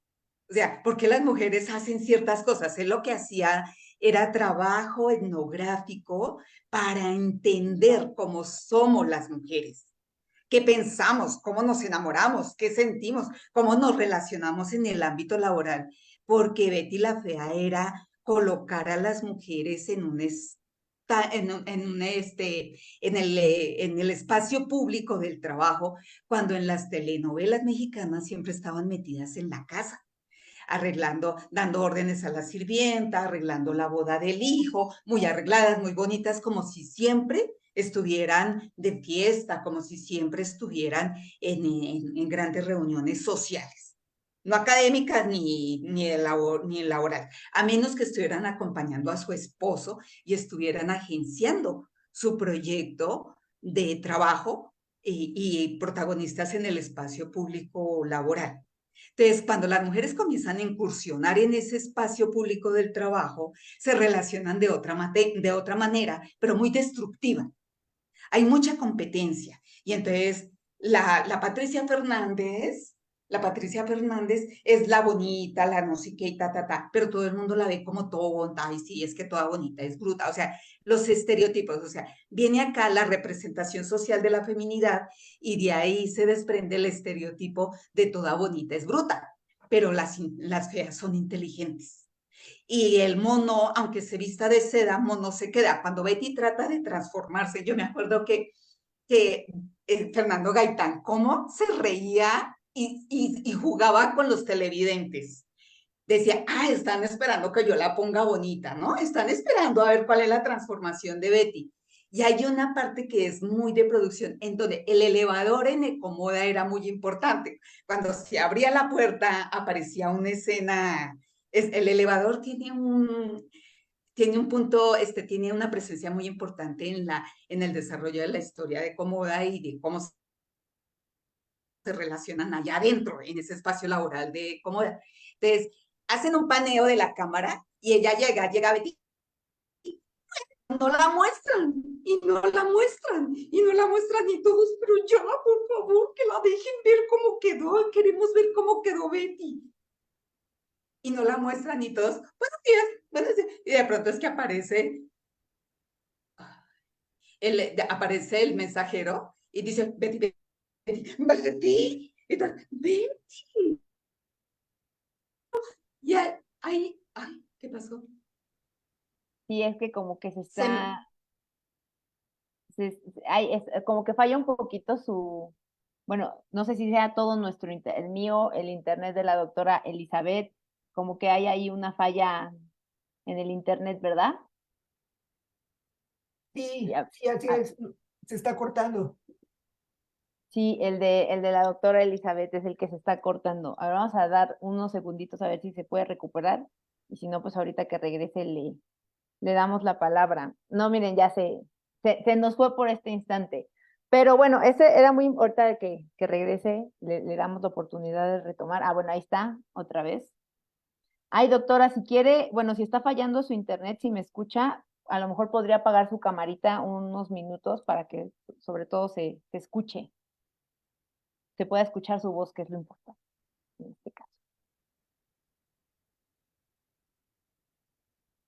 O sea, ¿por qué las mujeres hacen ciertas cosas? Él lo que hacía era trabajo etnográfico para entender cómo somos las mujeres, qué pensamos, cómo nos enamoramos, qué sentimos, cómo nos relacionamos en el ámbito laboral, porque Betty la Fea era colocar a las mujeres en el espacio público del trabajo, cuando en las telenovelas mexicanas siempre estaban metidas en la casa arreglando, dando órdenes a la sirvienta, arreglando la boda del hijo, muy arregladas, muy bonitas, como si siempre estuvieran de fiesta, como si siempre estuvieran en grandes reuniones sociales, no académicas ni laborales, a menos que estuvieran acompañando a su esposo y estuvieran agenciando su proyecto de trabajo y protagonistas en el espacio público laboral. Entonces, cuando las mujeres comienzan a incursionar en ese espacio público del trabajo, se relacionan de otra manera, pero muy destructiva. Hay mucha competencia. Y entonces la Patricia Fernández, la Patricia Fernández es la bonita, la no sé qué, y pero todo el mundo la ve como tonta, y sí, es que toda bonita es bruta, o sea, los estereotipos, o sea, viene acá la representación social de la feminidad y de ahí se desprende el estereotipo de toda bonita es bruta, pero las feas son inteligentes. Y el mono, aunque se vista de seda, mono se queda. Cuando Betty trata de transformarse, yo me acuerdo que Fernando Gaitán, cómo se reía y jugaba con los televidentes. Decía, están esperando que yo la ponga bonita, ¿no? Están esperando a ver cuál es la transformación de Betty. Y hay una parte que es muy de producción, en donde el elevador en Ecomoda era muy importante. Cuando se abría la puerta, aparecía una escena. El elevador tiene un punto, tiene una presencia muy importante en el desarrollo de la historia de Ecomoda y de cómo se relacionan allá adentro, en ese espacio laboral de Ecomoda. Entonces, hacen un paneo de la cámara y ella llega Betty, no la muestran, y no la muestran, y no la muestran, y todos, pero ya, por favor, que la dejen ver cómo quedó, queremos ver cómo quedó Betty. Y no la muestran, y todos, buenos días, y de pronto es que aparece el mensajero y dice, Betty, Betty, Betty, Betty. Y ahí, ¿qué pasó? Sí, es que como que Se, como que falla un poquito bueno, no sé si sea todo el mío, el internet de la doctora Elizabeth, como que hay ahí una falla en el internet, ¿verdad? Sí, Ya, sí, así es. Se está cortando. sí, el de la doctora Elizabeth es el que se está cortando. Ahora vamos a dar unos segunditos a ver si se puede recuperar. Y si no, pues ahorita que regrese le damos la palabra. No, miren, ya se nos fue por este instante. Pero bueno, ese era muy ahorita de que regrese, le damos la oportunidad de retomar. Bueno, ahí está, otra vez. Ay, doctora, si quiere, bueno, si está fallando su internet, si me escucha, a lo mejor podría apagar su camarita unos minutos para que sobre todo se escuche, se pueda escuchar su voz, que es lo importante en este caso.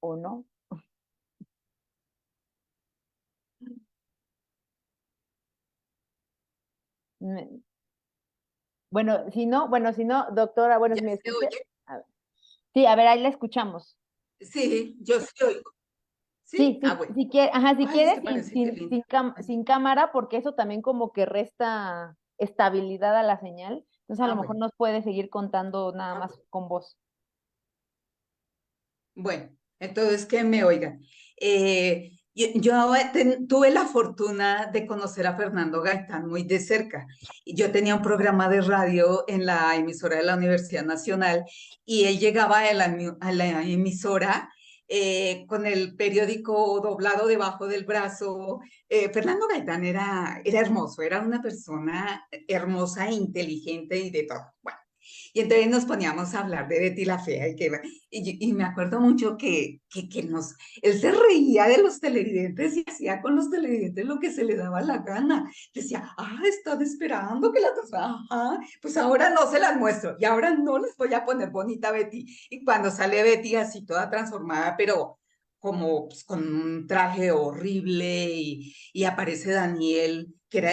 ¿O no? Bueno, si no, doctora, bueno, ¿ya si me se escucha. oye? A ver. Sí, a ver, ahí la escuchamos. Sí, yo sí oigo. Sí, ¿Sí? sí, Bueno. si quiere, ajá, si Ay, es quiere que parece que el sin cámara, porque eso también como que resta estabilidad a la señal. Entonces a lo mejor bueno. nos puede seguir contando nada más Bueno. con voz. Bueno, entonces que me oigan. Yo tuve la fortuna de conocer a Fernando Gaitán muy de cerca. Yo tenía un programa de radio en la emisora de la Universidad Nacional y él llegaba a la emisora con el periódico doblado debajo del brazo. Fernando Gaitán era hermoso, era una persona hermosa, inteligente y de todo. Bueno. Y entonces nos poníamos a hablar de Betty la Fea y me acuerdo mucho él se reía de los televidentes y hacía con los televidentes lo que se le daba la gana. Decía, están esperando que pues ahora no se las muestro y ahora no les voy a poner bonita Betty. Y cuando sale Betty así toda transformada, pero como pues, con un traje horrible y aparece Daniel, que era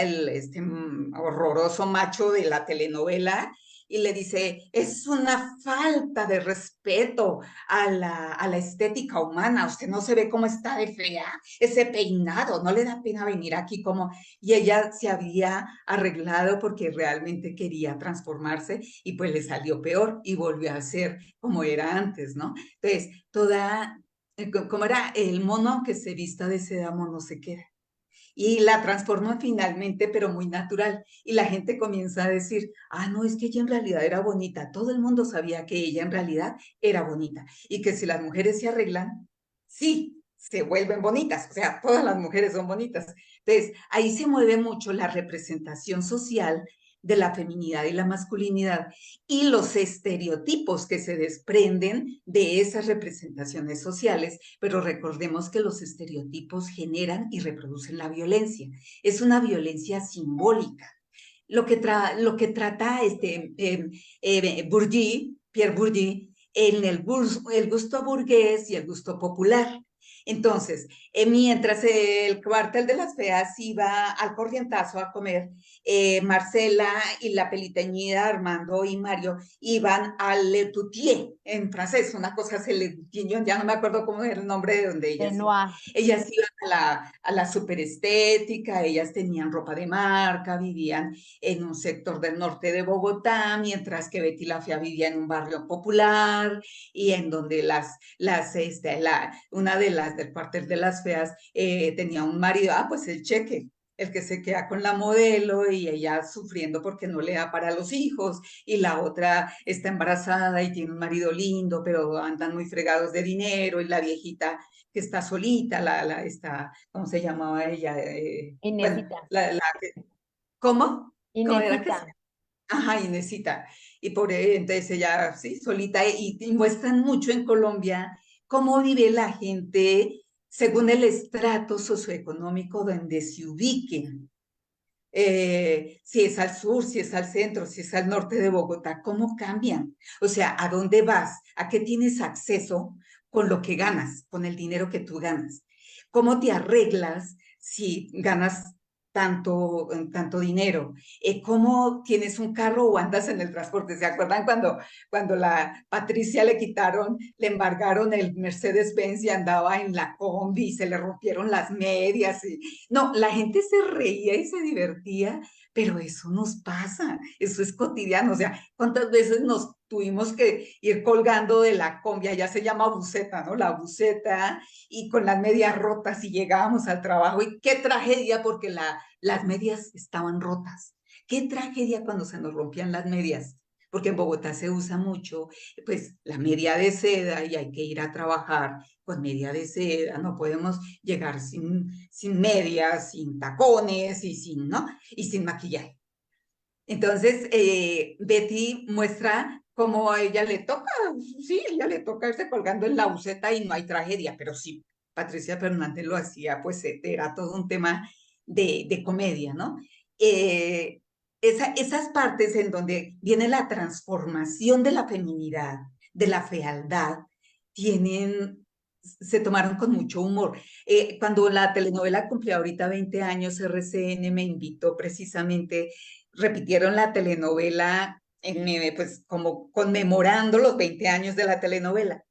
horroroso macho de la telenovela, y le dice, es una falta de respeto a la estética humana, usted no se ve cómo está de fea, ese peinado, no le da pena venir aquí como, y ella se había arreglado porque realmente quería transformarse y pues le salió peor y volvió a ser como era antes, ¿no? Entonces, como era el mono que se vista de seda, mono se queda y la transforma finalmente, pero muy natural. Y la gente comienza a decir, no, es que ella en realidad era bonita. Todo el mundo sabía que ella en realidad era bonita y que si las mujeres se arreglan, sí, se vuelven bonitas. O sea, todas las mujeres son bonitas. Entonces, ahí se mueve mucho la representación social de la feminidad y la masculinidad y los estereotipos que se desprenden de esas representaciones sociales, pero recordemos que los estereotipos generan y reproducen la violencia. Es una violencia simbólica. Lo que trata Pierre Bourdieu, en el gusto burgués y el gusto popular. Entonces, mientras el cuartel de las feas iba al corrientazo a comer, Marcela y la peliteñida Armando y Mario iban al Le Toutier, en francés, una cosa se le yo ya no me acuerdo cómo era el nombre de donde ellas iban. Benoit. Ellas iban a la superestética, ellas tenían ropa de marca, vivían en un sector del norte de Bogotá, mientras que Betty la Fea vivía en un barrio popular y en donde una de las del cuartel de las feas tenía un marido, pues el Cheque, el que se queda con la modelo y ella sufriendo porque no le da para los hijos, y la otra está embarazada y tiene un marido lindo, pero andan muy fregados de dinero, y la viejita que está solita, ¿cómo se llamaba ella? Bueno, Inesita. ¿cómo? ¿Cómo era que se? Inesita. Ajá, Inesita. Y entonces ella, sí, solita, y muestran mucho en Colombia cómo vive la gente según el estrato socioeconómico donde se ubiquen. Si es al sur, si es al centro, si es al norte de Bogotá, ¿cómo cambian? O sea, ¿a dónde vas? ¿A qué tienes acceso con lo que ganas, con el dinero que tú ganas? ¿Cómo te arreglas si ganas tanto dinero? ¿Cómo tienes un carro o andas en el transporte? ¿Se acuerdan cuando la Patricia le embargaron el Mercedes-Benz y andaba en la combi y se le rompieron las medias? No, la gente se reía y se divertía, pero eso nos pasa, eso es cotidiano. O sea, ¿cuántas veces nos tuvimos que ir colgando de la combi? Ya se llama buseta, ¿no? La buseta, y con las medias rotas, y llegábamos al trabajo, y qué tragedia porque las medias estaban rotas. Qué tragedia cuando se nos rompían las medias, porque en Bogotá se usa mucho, pues, la media de seda, y hay que ir a trabajar con media de seda, no podemos llegar sin medias, sin tacones ¿no? Y sin maquillaje. Entonces, Betty muestra cómo a ella le toca, sí, a ella le toca irse colgando en la buseta y no hay tragedia, pero sí, Patricia Fernández lo hacía, pues era todo un tema de comedia, ¿no? Eh, esas partes en donde viene la transformación de la feminidad, de la fealdad, se tomaron con mucho humor. Cuando la telenovela cumplió ahorita 20 años, RCN me invitó precisamente, repitieron la telenovela, pues como conmemorando los 20 años de la telenovela.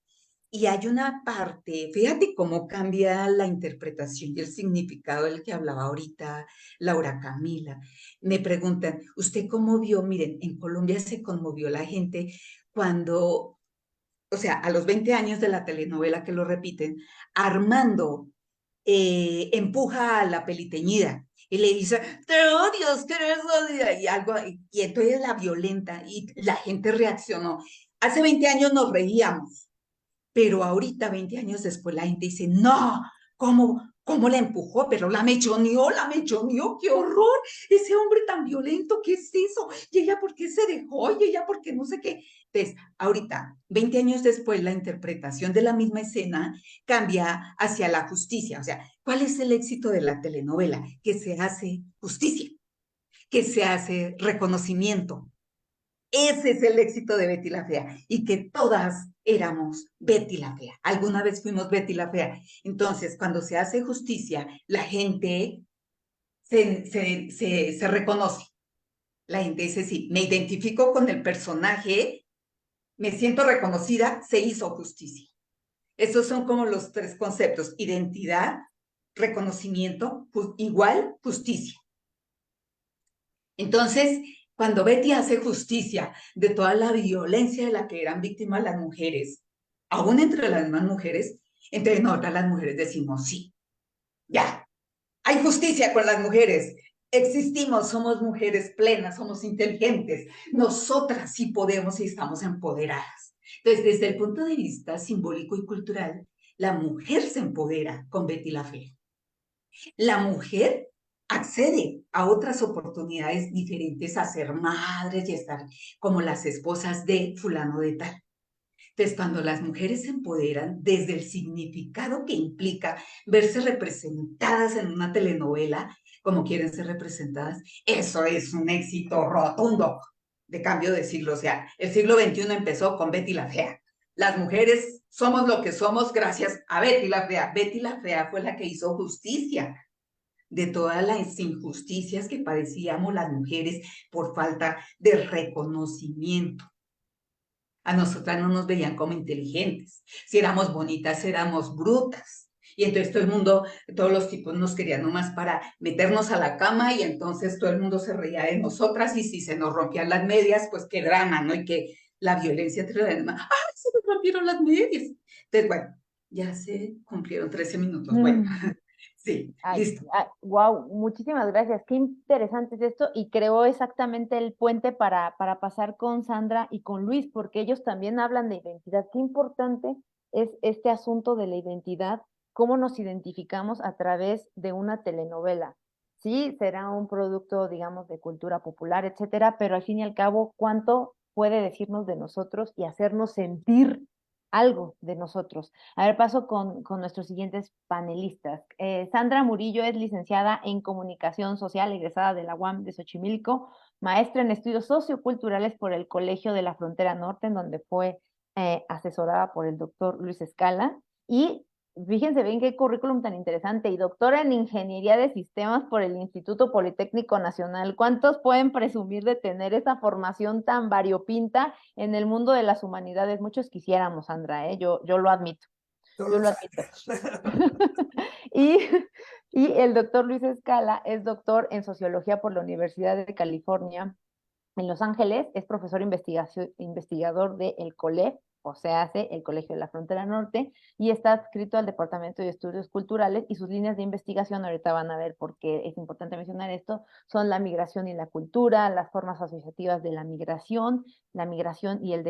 Y hay una parte, fíjate cómo cambia la interpretación y el significado del que hablaba ahorita Laura Camila. Me preguntan, ¿usted cómo vio? Miren, en Colombia se conmovió la gente cuando, o sea, a los 20 años de la telenovela que lo repiten, Armando empuja a la peliteñida y le dice, te odio, que eres odia, y algo, y entonces la violenta, y la gente reaccionó. Hace 20 años nos reíamos, pero ahorita, 20 años después, la gente dice, no, ¿cómo la empujó? Pero la mechoneó, qué horror, ese hombre tan violento, ¿qué es eso? Y ella, ¿por qué se dejó? Y ella, ¿por qué no sé qué? Entonces, ahorita, 20 años después, la interpretación de la misma escena cambia hacia la justicia. O sea, ¿cuál es el éxito de la telenovela? Que se hace justicia, que se hace reconocimiento. Ese es el éxito de Betty la Fea, y que todas éramos Betty la Fea. Alguna vez fuimos Betty la Fea. Entonces, cuando se hace justicia, la gente se reconoce. La gente dice, sí, me identifico con el personaje, me siento reconocida, se hizo justicia. Esos son como los tres conceptos: identidad, reconocimiento, igual justicia. Entonces, cuando Betty hace justicia de toda la violencia de la que eran víctimas las mujeres, aún entre las mismas mujeres, entre nosotras las mujeres decimos, sí, ya, hay justicia con las mujeres, existimos, somos mujeres plenas, somos inteligentes, nosotras sí podemos y estamos empoderadas. Entonces, desde el punto de vista simbólico y cultural, la mujer se empodera con Betty la Fea. La mujer accede a otras oportunidades diferentes a ser madres y estar como las esposas de fulano de tal. Entonces, cuando las mujeres se empoderan desde el significado que implica verse representadas en una telenovela, como quieren ser representadas, eso es un éxito rotundo de cambio de siglo. O sea, el siglo XXI empezó con Betty la Fea. Las mujeres somos lo que somos gracias a Betty la Fea. Betty la Fea fue la que hizo justicia de todas las injusticias que padecíamos las mujeres por falta de reconocimiento. A nosotras no nos veían como inteligentes. Si éramos bonitas, éramos brutas. Y entonces todo el mundo, todos los tipos nos querían nomás para meternos a la cama y entonces todo el mundo se reía de nosotras y si se nos rompían las medias, pues qué drama, ¿no? Y que la violencia entre las demás, ¡ay, se me rompieron las medias! Entonces, bueno, ya se cumplieron 13 minutos. Bueno, sí, listo. Wow, muchísimas gracias. Qué interesante es esto y creo exactamente el puente para pasar con Sandra y con Luis, porque ellos también hablan de identidad. Qué importante es este asunto de la identidad, cómo nos identificamos a través de una telenovela. Sí, será un producto, digamos, de cultura popular, etcétera, pero al fin y al cabo, ¿cuánto puede decirnos de nosotros y hacernos sentir algo de nosotros? A ver, paso con nuestros siguientes panelistas. Sandra Murillo es licenciada en Comunicación Social, egresada de la UAM de Xochimilco, maestra en Estudios Socioculturales por el Colegio de la Frontera Norte, en donde fue asesorada por el doctor Luis Escala, y fíjense bien qué currículum tan interesante, y doctora en Ingeniería de Sistemas por el Instituto Politécnico Nacional. ¿Cuántos pueden presumir de tener esa formación tan variopinta en el mundo de las humanidades? Muchos quisiéramos, Sandra, ¿eh? Yo lo admito. Yo lo admito. Y el doctor Luis Escala es doctor en Sociología por la Universidad de California en Los Ángeles, es profesor investigador de el COLEF, o sea, el Colegio de la Frontera Norte, y está adscrito al Departamento de Estudios Culturales, y sus líneas de investigación, ahorita van a ver por qué es importante mencionar esto, son la migración y la cultura, las formas asociativas de la migración y el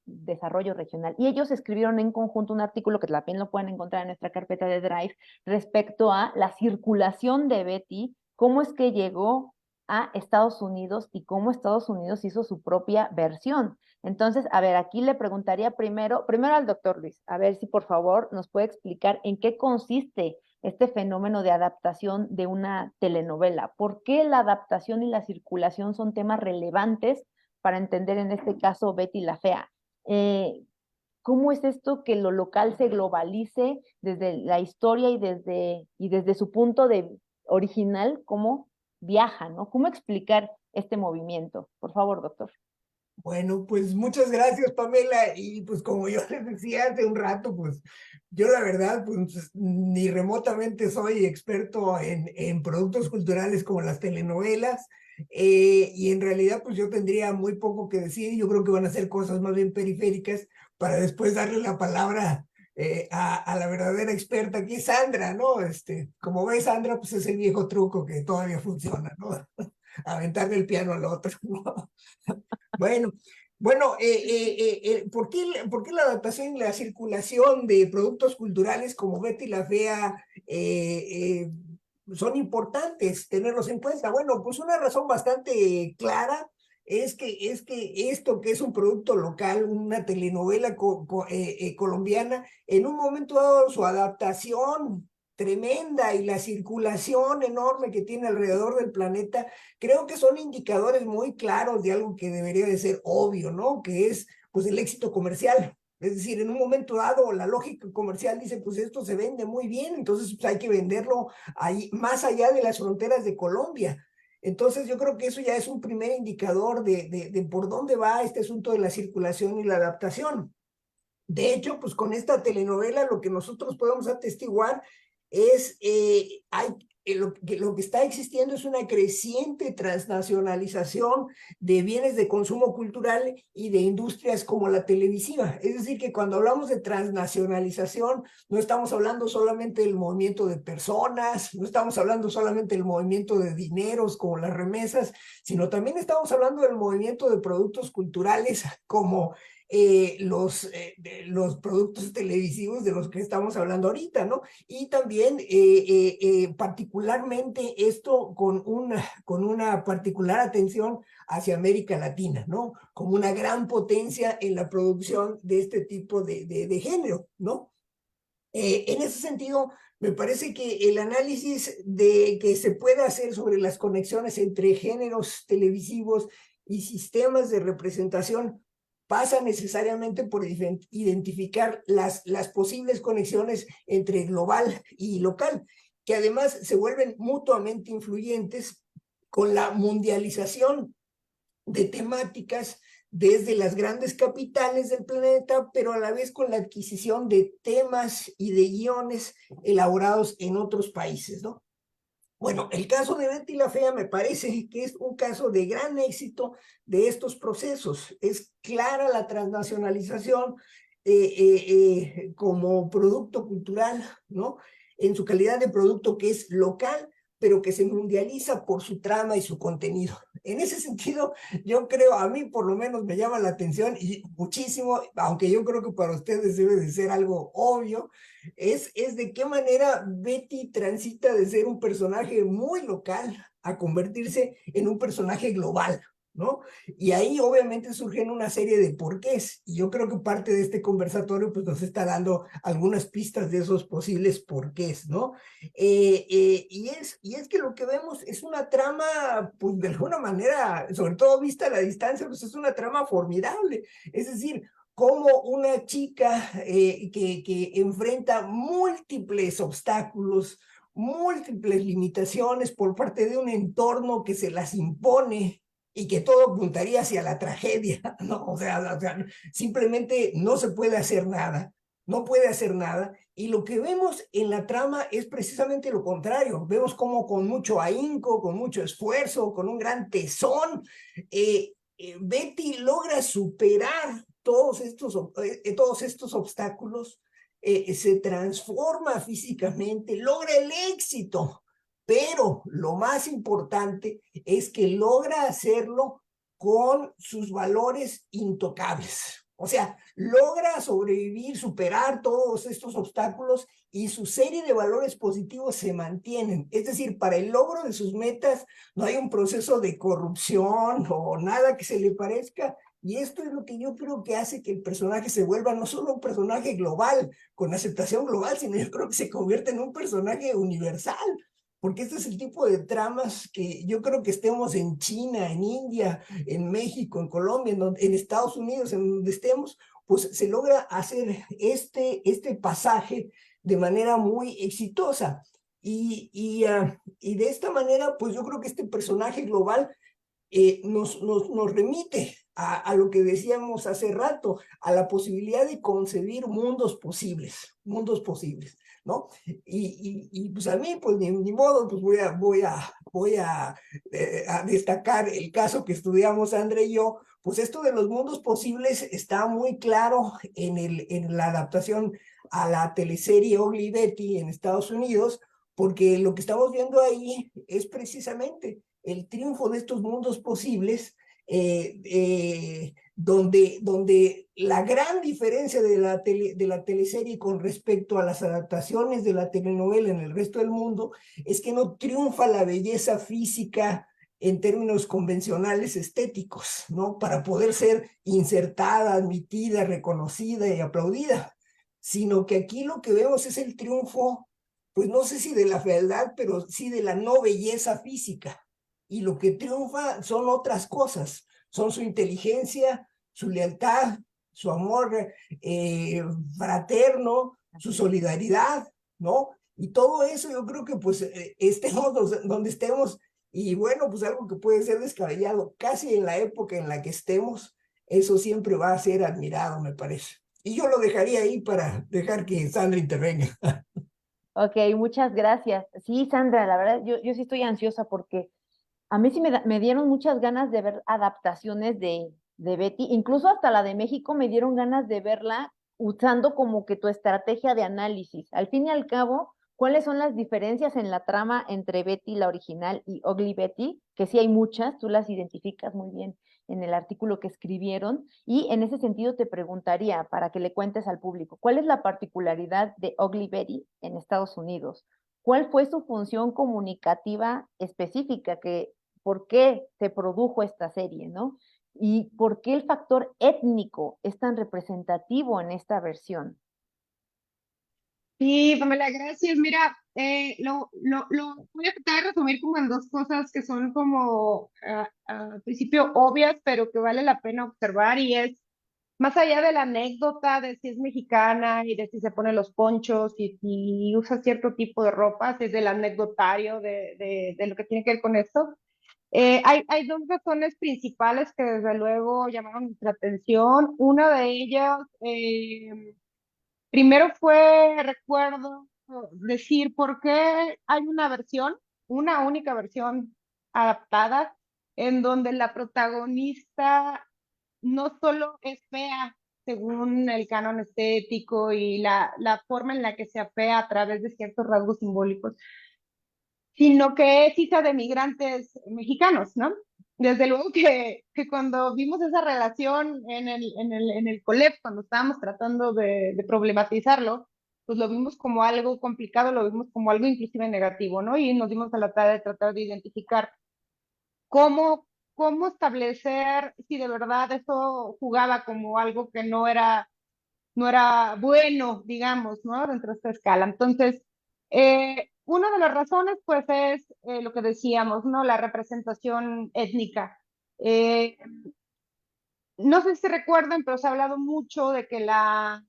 desarrollo regional. Y ellos escribieron en conjunto un artículo que también lo pueden encontrar en nuestra carpeta de Drive respecto a la circulación de Betty, cómo es que llegó a Estados Unidos y cómo Estados Unidos hizo su propia versión. Entonces, a ver, aquí le preguntaría primero al doctor Luis, a ver si por favor nos puede explicar en qué consiste este fenómeno de adaptación de una telenovela. ¿Por qué la adaptación y la circulación son temas relevantes para entender en este caso Betty la Fea? ¿Cómo es esto que lo local se globalice desde la historia y desde su punto de original, cómo viaja, ¿no? ¿Cómo explicar este movimiento? Por favor, doctor. Bueno, pues muchas gracias, Pamela. Y pues como yo les decía hace un rato, pues yo la verdad, pues ni remotamente soy experto en productos culturales como las telenovelas. Y en realidad, pues yo tendría muy poco que decir. Yo creo que van a ser cosas más bien periféricas para después darle la palabra a la verdadera experta, aquí Sandra, ¿no? Como ves, Sandra, pues es el viejo truco que todavía funciona, ¿no? Aventarle el piano al otro, ¿no? Bueno, ¿por qué la adaptación y la circulación de productos culturales como Betty la Fea son importantes tenerlos en cuenta? Bueno, pues una razón bastante clara es que esto que es un producto local, una telenovela colombiana, en un momento dado su adaptación tremenda y la circulación enorme que tiene alrededor del planeta, creo que son indicadores muy claros de algo que debería de ser obvio, ¿no? Que es, pues, el éxito comercial. Es decir, en un momento dado, la lógica comercial dice, pues esto se vende muy bien, entonces pues, hay que venderlo ahí, más allá de las fronteras de Colombia. Entonces yo creo que eso ya es un primer indicador de por dónde va este asunto de la circulación y la adaptación. De hecho, pues con esta telenovela lo que nosotros podemos atestiguar es lo que está existiendo es una creciente transnacionalización de bienes de consumo cultural y de industrias como la televisiva. Es decir, que cuando hablamos de transnacionalización, no estamos hablando solamente del movimiento de personas, no estamos hablando solamente del movimiento de dineros como las remesas, sino también estamos hablando del movimiento de productos culturales como los productos televisivos de los que estamos hablando ahorita, ¿no? Y también particularmente esto con una particular atención hacia América Latina, ¿no? Como una gran potencia en la producción de este tipo de género, ¿no? En ese sentido, me parece que el análisis que se puede hacer sobre las conexiones entre géneros televisivos y sistemas de representación pasa necesariamente por identificar las posibles conexiones entre global y local, que además se vuelven mutuamente influyentes con la mundialización de temáticas desde las grandes capitales del planeta, pero a la vez con la adquisición de temas y de guiones elaborados en otros países, ¿no? Bueno, el caso de Betty la Fea me parece que es un caso de gran éxito de estos procesos. Es clara la transnacionalización como producto cultural, ¿no? En su calidad de producto que es local, pero que se mundializa por su trama y su contenido. En ese sentido, yo creo, a mí por lo menos me llama la atención y muchísimo, aunque yo creo que para ustedes debe de ser algo obvio, es de qué manera Betty transita de ser un personaje muy local a convertirse en un personaje global, ¿no? Y ahí obviamente surgen una serie de porqués, y yo creo que parte de este conversatorio pues nos está dando algunas pistas de esos posibles porqués, ¿no? Y es que lo que vemos es una trama, pues de alguna manera, sobre todo vista a la distancia, pues es una trama formidable, es decir, como una chica que enfrenta múltiples obstáculos, múltiples limitaciones por parte de un entorno que se las impone y que todo apuntaría hacia la tragedia, ¿no? O sea, simplemente no se puede hacer nada, no puede hacer nada, y lo que vemos en la trama es precisamente lo contrario. Vemos como con mucho ahínco, con mucho esfuerzo, con un gran tesón, Betty logra superar todos estos obstáculos, se transforma físicamente, logra el éxito, pero lo más importante es que logra hacerlo con sus valores intocables. O sea, logra sobrevivir, superar todos estos obstáculos y su serie de valores positivos se mantienen. Es decir, para el logro de sus metas no hay un proceso de corrupción o nada que se le parezca. Y esto es lo que yo creo que hace que el personaje se vuelva no solo un personaje global, con aceptación global, sino yo creo que se convierte en un personaje universal. Porque este es el tipo de tramas que yo creo que estemos en China, en India, en México, en Colombia, en Estados Unidos, en donde estemos, pues se logra hacer este pasaje de manera muy exitosa. Y de esta manera, pues yo creo que este personaje global nos remite a lo que decíamos hace rato, a la posibilidad de concebir mundos posibles, ¿no? Y pues a mí, pues ni modo, pues voy a destacar el caso que estudiamos André y yo. Pues esto de los mundos posibles está muy claro en la adaptación a la teleserie Ugly Betty en Estados Unidos, porque lo que estamos viendo ahí es precisamente el triunfo de estos mundos posibles, donde la gran diferencia de la teleserie con respecto a las adaptaciones de la telenovela en el resto del mundo es que no triunfa la belleza física en términos convencionales estéticos, ¿no? Para poder ser insertada, admitida, reconocida y aplaudida, sino que aquí lo que vemos es el triunfo, pues no sé si de la fealdad, pero sí de la no belleza física. Y lo que triunfa son otras cosas, son su inteligencia, su lealtad, su amor fraterno, su solidaridad, ¿no? Y todo eso yo creo que pues estemos donde estemos, y bueno, pues algo que puede ser descabellado, casi en la época en la que estemos, eso siempre va a ser admirado, me parece. Y yo lo dejaría ahí para dejar que Sandra intervenga. Ok, muchas gracias. Sí, Sandra, la verdad, yo sí estoy ansiosa porque a mí sí me dieron muchas ganas de ver adaptaciones de Betty, incluso hasta la de México me dieron ganas de verla usando como que tu estrategia de análisis. Al fin y al cabo, ¿cuáles son las diferencias en la trama entre Betty, la original, y Ugly Betty? Que sí hay muchas, tú las identificas muy bien. en el artículo que escribieron, y en ese sentido te preguntaría, para que le cuentes al público, ¿cuál es la particularidad de Ugly Betty en Estados Unidos? ¿Cuál fue su función comunicativa específica? ¿Por qué se produjo esta serie, ¿no? ¿Y por qué el factor étnico es tan representativo en esta versión? Sí, Pamela, gracias. Mira, lo voy a tratar de resumir como en dos cosas que son como al principio obvias, pero que vale la pena observar, y es más allá de la anécdota de si es mexicana y de si se pone los ponchos y si usa cierto tipo de ropa, si es del anecdotario de lo que tiene que ver con esto. Hay dos razones principales que desde luego llamaron nuestra atención. Una de ellas, primero fue, recuerdo, decir por qué hay una versión, una única versión adaptada, en donde la protagonista no solo es fea según el canon estético y la forma en la que se apea a través de ciertos rasgos simbólicos, sino que es hija de migrantes mexicanos, ¿no? Desde luego que cuando vimos esa relación en el COLEP, cuando estábamos tratando de problematizarlo, pues lo vimos como algo complicado, lo vimos como algo inclusive negativo, ¿no? Y nos dimos a la tarea de tratar de identificar cómo, cómo establecer si de verdad eso jugaba como algo que no era bueno, digamos, ¿no? Dentro de esta escala. Entonces, una de las razones, pues, es lo que decíamos, ¿no? La representación étnica. Eh, no sé si recuerdan, pero se ha hablado mucho de que la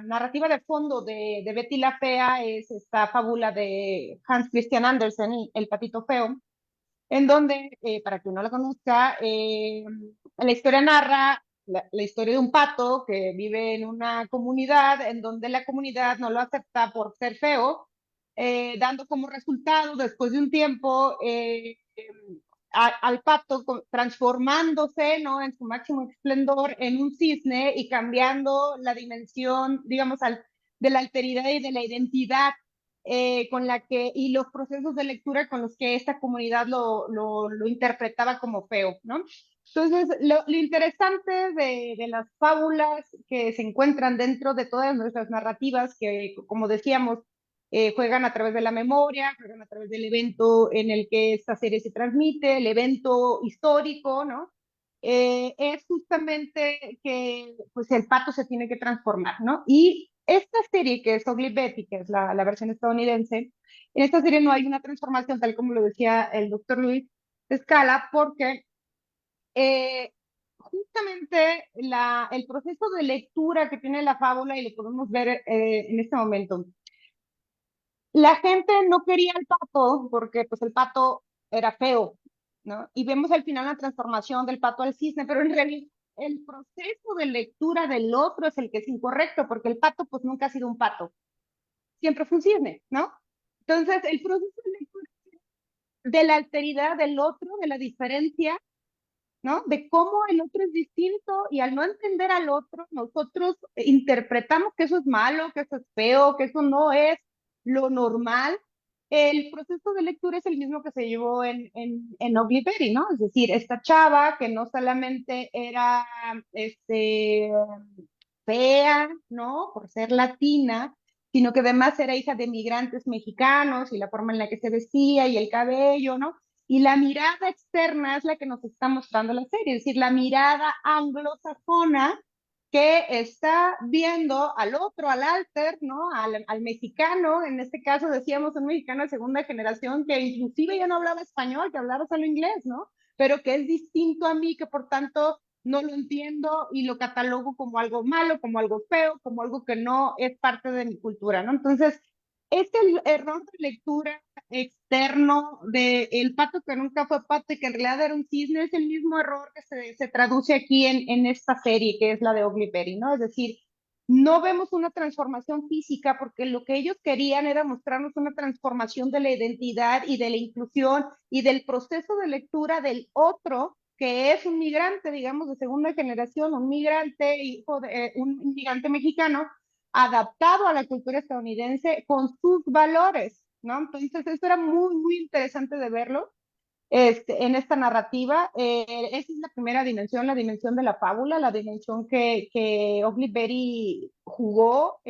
narrativa de fondo de Betty la Fea es esta fábula de Hans Christian Andersen, El patito feo, en donde, para quien no la conozca, la historia narra la historia de un pato que vive en una comunidad en donde la comunidad no lo acepta por ser feo, dando como resultado, después de un tiempo, al pato transformándose, ¿no? En su máximo esplendor en un cisne y cambiando la dimensión, digamos, de la alteridad y de la identidad con la que, y los procesos de lectura con los que esta comunidad lo interpretaba como feo, ¿no? Entonces, lo interesante de las fábulas que se encuentran dentro de todas nuestras narrativas, que, como decíamos, juegan a través de la memoria, juegan a través del evento en el que esta serie se transmite, el evento histórico, ¿no? Es justamente que pues el pato se tiene que transformar, ¿no? Y esta serie que es Ugly Betty, que es la versión estadounidense, en esta serie no hay una transformación tal como lo decía el doctor Luis Escala, porque justamente el proceso de lectura que tiene la fábula, y lo podemos ver en este momento, la gente no quería el pato porque pues el pato era feo, ¿no? Y vemos al final la transformación del pato al cisne, pero en realidad el proceso de lectura del otro es el que es incorrecto, porque el pato pues nunca ha sido un pato, siempre fue un cisne, ¿no? Entonces el proceso de lectura de la alteridad del otro, de la diferencia, ¿no? De cómo el otro es distinto, y al no entender al otro, nosotros interpretamos que eso es malo, que eso es feo, que eso no es lo normal. El proceso de lectura es el mismo que se llevó en Ugly Betty, ¿no? Es decir, esta chava que no solamente era fea, ¿no? Por ser latina, sino que además era hija de migrantes mexicanos, y la forma en la que se vestía y el cabello, ¿no? Y la mirada externa es la que nos está mostrando la serie, es decir, la mirada anglosajona que está viendo al otro, al alter, ¿no? Al mexicano, en este caso decíamos un mexicano de segunda generación que inclusive ya no hablaba español, que hablaba solo inglés, ¿no? Pero que es distinto a mí, que por tanto no lo entiendo y lo catalogo como algo malo, como algo feo, como algo que no es parte de mi cultura, ¿no? Entonces, este error de lectura externo de el pato que nunca fue pato y que en realidad era un cisne es el mismo error que se traduce aquí en esta serie, que es la de Ugly Betty, ¿no? Es decir, no vemos una transformación física porque lo que ellos querían era mostrarnos una transformación de la identidad y de la inclusión y del proceso de lectura del otro, que es un migrante, digamos, de segunda generación, un migrante, hijo de un inmigrante mexicano, adaptado a la cultura estadounidense con sus valores, ¿no? Entonces, eso era muy, muy interesante de verlo. en esta narrativa. Esa es la primera dimensión, la dimensión de la fábula, la dimensión que Ugly Betty jugó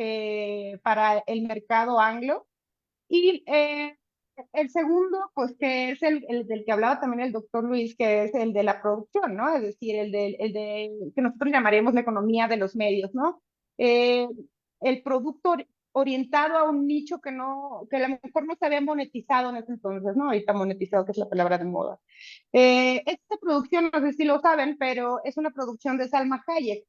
para el mercado anglo. Y el segundo, pues que es el del que hablaba también el doctor Luis, que es el de la producción, ¿no? Es decir, el de que nosotros llamaríamos la economía de los medios, ¿no? Eh, el producto orientado a un nicho que no, que a lo mejor no se había monetizado en ese entonces, ¿no? Ahorita monetizado, que es la palabra de moda. Esta producción, no sé si lo saben, pero es una producción de Salma Hayek.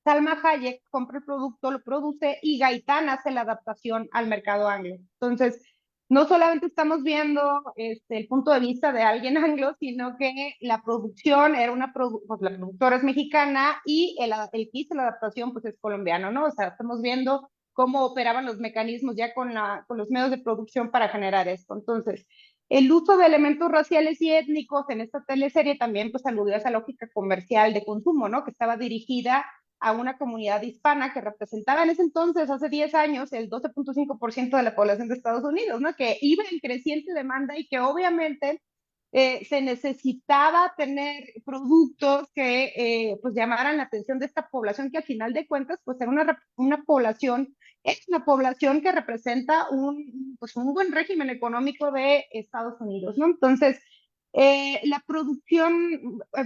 Salma Hayek compra el producto, lo produce y Gaitán hace la adaptación al mercado anglo. Entonces, no solamente estamos viendo el punto de vista de alguien anglo, sino que la producción era pues la productora es mexicana y el que hizo la adaptación pues es colombiano, ¿no? O sea, estamos viendo cómo operaban los mecanismos ya con los medios de producción para generar esto. Entonces, el uso de elementos raciales y étnicos en esta teleserie también pues aludió a esa lógica comercial de consumo, ¿no? Que estaba dirigida a una comunidad hispana que representaba en ese entonces, hace 10 años, el 12.5% de la población de Estados Unidos, ¿no? Que iba en creciente demanda y que obviamente se necesitaba tener productos que pues llamaran la atención de esta población que al final de cuentas pues era una población, es una población que representa pues un buen régimen económico de Estados Unidos, ¿no? Entonces, la producción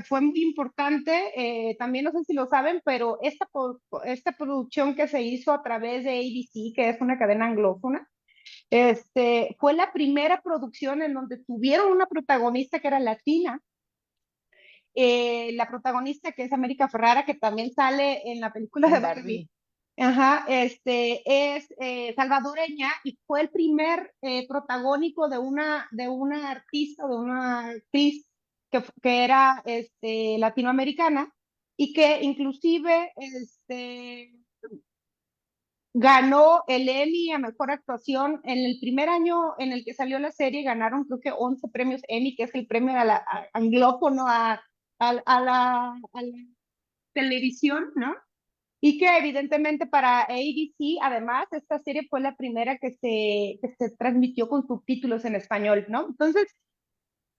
fue muy importante, también no sé si lo saben, pero esta producción que se hizo a través de ABC, que es una cadena anglófona, fue la primera producción en donde tuvieron una protagonista que era latina, la protagonista que es América Ferrara, que también sale en la película de En Barbie. Barbie. Ajá, es salvadoreña y fue el primer protagónico de una artista, de una actriz que era latinoamericana y que inclusive ganó el Emmy a mejor actuación en el primer año en el que salió la serie. Ganaron creo que 11 premios Emmy, que es el premio anglófono a la televisión, ¿no? Y que evidentemente para ABC, además, esta serie fue la primera que se transmitió con subtítulos en español, ¿no? Entonces,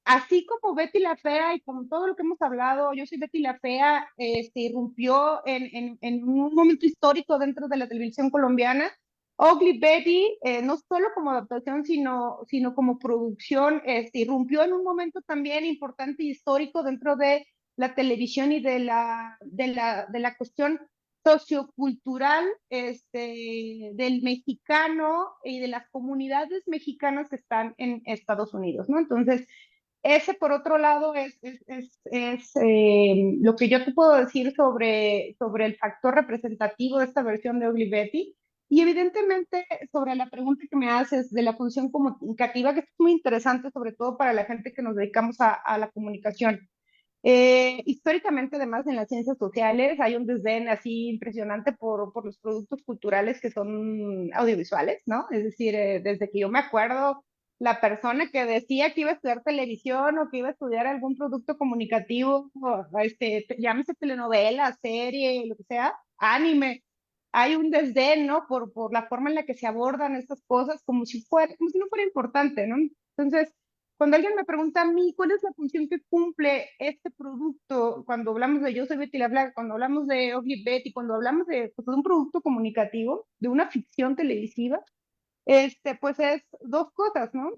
así como Betty la Fea y como todo lo que hemos hablado, Yo soy Betty la Fea, se irrumpió en un momento histórico dentro de la televisión colombiana. Ugly Betty, no solo como adaptación, sino como producción, irrumpió en un momento también importante y histórico dentro de la televisión y de la cuestión sociocultural del mexicano y de las comunidades mexicanas que están en Estados Unidos, ¿no? Entonces, ese, por otro lado, es lo que yo te puedo decir sobre el factor representativo de esta versión de Ugly Betty. Y evidentemente, sobre la pregunta que me haces de la función comunicativa, que es muy interesante, sobre todo para la gente que nos dedicamos a la comunicación. Históricamente, además, en las ciencias sociales hay un desdén así impresionante por los productos culturales que son audiovisuales, ¿no? Es decir, desde que yo me acuerdo, la persona que decía que iba a estudiar televisión o que iba a estudiar algún producto comunicativo, llámese telenovela, serie, lo que sea, anime, hay un desdén, ¿no? Por la forma en la que se abordan estas cosas como si no fuera importante, ¿no? Entonces, cuando alguien me pregunta a mí cuál es la función que cumple este producto, cuando hablamos de Yo soy Betty la Flaca, cuando hablamos de Ugly Betty, cuando hablamos pues, de un producto comunicativo, de una ficción televisiva, pues es dos cosas, ¿no?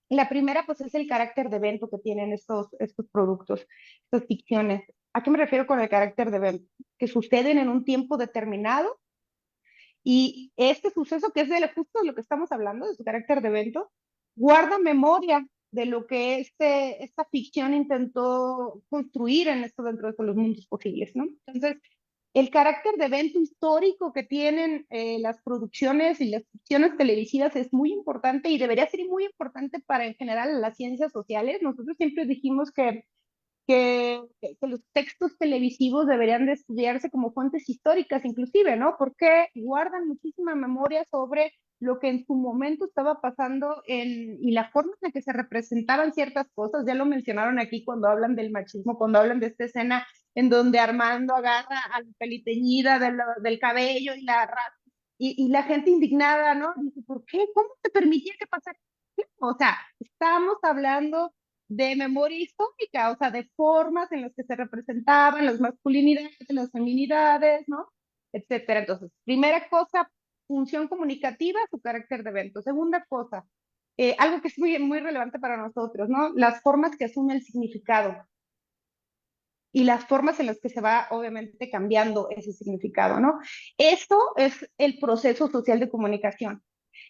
La primera, pues es el carácter de evento que tienen estos productos, estas ficciones. ¿A qué me refiero con el carácter de evento? Que suceden en un tiempo determinado y este suceso, que es justo de lo que estamos hablando, de su carácter de evento, guarda memoria de lo que esta ficción intentó construir en esto dentro de los mundos posibles, ¿no? Entonces, el carácter de evento histórico que tienen las producciones y las ficciones televisivas es muy importante y debería ser muy importante para en general las ciencias sociales. Nosotros siempre dijimos que los textos televisivos deberían de estudiarse como fuentes históricas inclusive, ¿no? Porque guardan muchísima memoria sobre lo que en su momento estaba pasando y la forma en la que se representaban ciertas cosas. Ya lo mencionaron aquí cuando hablan del machismo, cuando hablan de esta escena en donde Armando agarra a la peliteñida del cabello y la raza, y la gente indignada, ¿no? Dice, ¿por qué? ¿Cómo te permitía que pasara? O sea, estábamos hablando de memoria histórica, o sea, de formas en las que se representaban las masculinidades, las feminidades, ¿no? Etcétera. Entonces, primera cosa, función comunicativa, su carácter de evento. Segunda cosa, algo que es muy relevante para nosotros, ¿no? Las formas que asume el significado y las formas en las que se va, obviamente, cambiando ese significado, ¿no? Eso es el proceso social de comunicación.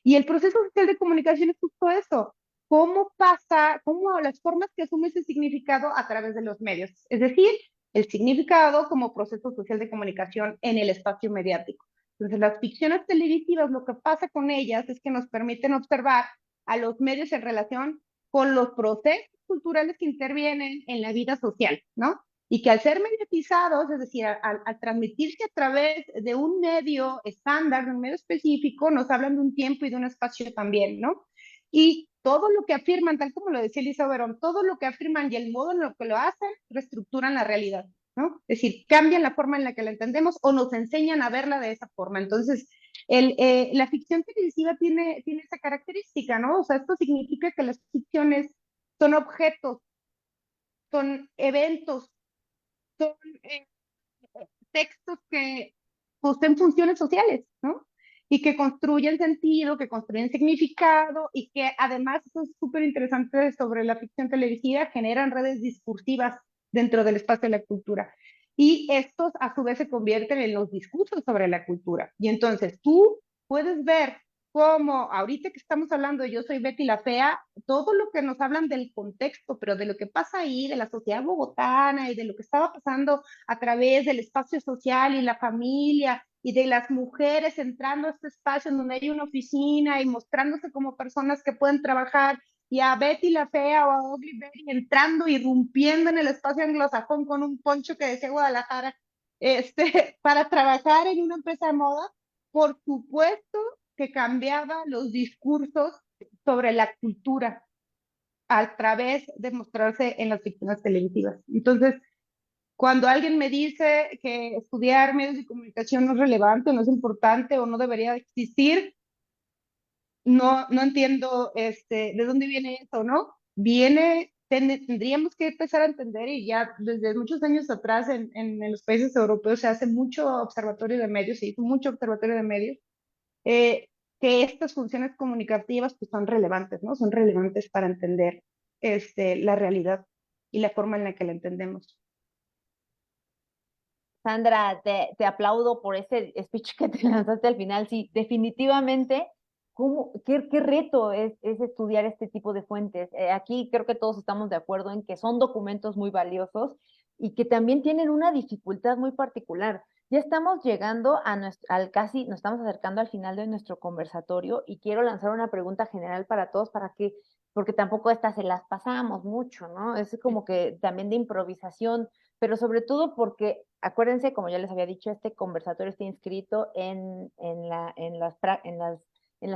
Y el proceso social de comunicación es justo eso. ¿Cómo pasa, cómo las formas que asume ese significado a través de los medios? Es decir, el significado como proceso social de comunicación en el espacio mediático. Entonces, las ficciones televisivas, lo que pasa con ellas es que nos permiten observar a los medios en relación con los procesos culturales que intervienen en la vida social, ¿no? Y que al ser mediatizados, es decir, al transmitirse a través de un medio estándar, de un medio específico, nos hablan de un tiempo y de un espacio también, ¿no? Y todo lo que afirman, tal como lo decía Elisa Verón, todo lo que afirman y el modo en lo que lo hacen, reestructuran la realidad, ¿no? Es decir, cambian la forma en la que la entendemos o nos enseñan a verla de esa forma. Entonces, la ficción televisiva tiene esa característica, ¿no? O sea, esto significa que las ficciones son objetos, son eventos, son textos que poseen funciones sociales, ¿no? Y que construyen sentido, que construyen significado y que además, eso es súper interesante sobre la ficción televisiva, generan redes discursivas dentro del espacio de la cultura. Y estos a su vez se convierten en los discursos sobre la cultura. Y entonces tú puedes ver cómo ahorita que estamos hablando de Yo soy Betty la Fea, todo lo que nos hablan del contexto, pero de lo que pasa ahí, de la sociedad bogotana y de lo que estaba pasando a través del espacio social y la familia y de las mujeres entrando a este espacio en donde hay una oficina y mostrándose como personas que pueden trabajar y a Betty la Fea o a Ugly Betty entrando, irrumpiendo en el espacio anglosajón con un poncho que decía Guadalajara, para trabajar en una empresa de moda, por supuesto que cambiaba los discursos sobre la cultura a través de mostrarse en las ficciones televisivas. Entonces, cuando alguien me dice que estudiar medios de comunicación no es relevante, no es importante o no debería existir, no entiendo de dónde viene eso, ¿no? Tendríamos que empezar a entender, y ya desde muchos años atrás en los países europeos se hace mucho observatorio de medios, se hizo mucho observatorio de medios, eh, que estas funciones comunicativas pues son relevantes, ¿no? Son relevantes para entender la realidad y la forma en la que la entendemos. Sandra, te aplaudo por ese speech que te lanzaste al final. Sí, definitivamente, qué reto es estudiar este tipo de fuentes. Aquí creo que todos estamos de acuerdo en que son documentos muy valiosos y que también tienen una dificultad muy particular. Ya estamos llegando al casi, nos estamos acercando al final de nuestro conversatorio y quiero lanzar una pregunta general para todos porque tampoco estas se las pasamos mucho, ¿no? Es como que también de improvisación, pero sobre todo porque, acuérdense, como ya les había dicho, este conversatorio está inscrito en las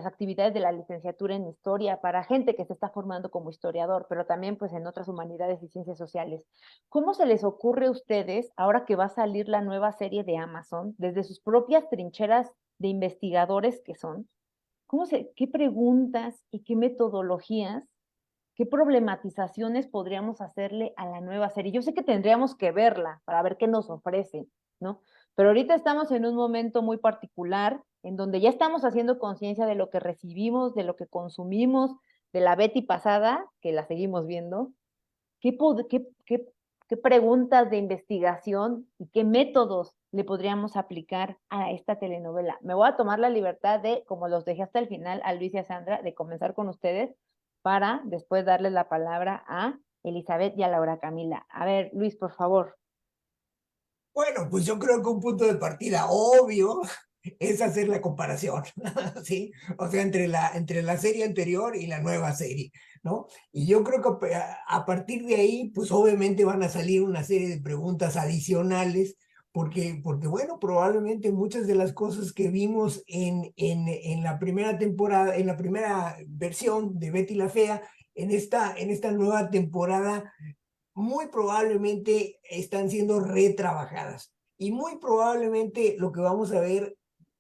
actividades de la licenciatura en historia para gente que se está formando como historiador, pero también pues en otras humanidades y ciencias sociales. ¿Cómo se les ocurre a ustedes, ahora que va a salir la nueva serie de Amazon, desde sus propias trincheras de investigadores que son, qué preguntas y qué metodologías, qué problematizaciones podríamos hacerle a la nueva serie? Yo sé que tendríamos que verla para ver qué nos ofrece, ¿no? Pero ahorita estamos en un momento muy particular en donde ya estamos haciendo conciencia de lo que recibimos, de lo que consumimos, de la Betty pasada, que la seguimos viendo. ¿Qué preguntas de investigación y qué métodos le podríamos aplicar a esta telenovela? Me voy a tomar la libertad de, como los dejé hasta el final, a Luis y a Sandra, de comenzar con ustedes para después darles la palabra a Elizabeth y a Laura Camila. A ver, Luis, por favor. Bueno, pues yo creo que un punto de partida obvio es hacer la comparación, ¿sí? O sea, entre la serie anterior y la nueva serie, ¿no? Y yo creo que a partir de ahí, pues obviamente van a salir una serie de preguntas adicionales, porque bueno, probablemente muchas de las cosas que vimos en la primera temporada, en la primera versión de Betty la Fea, en esta nueva temporada, muy probablemente están siendo retrabajadas. Y muy probablemente lo que vamos a ver,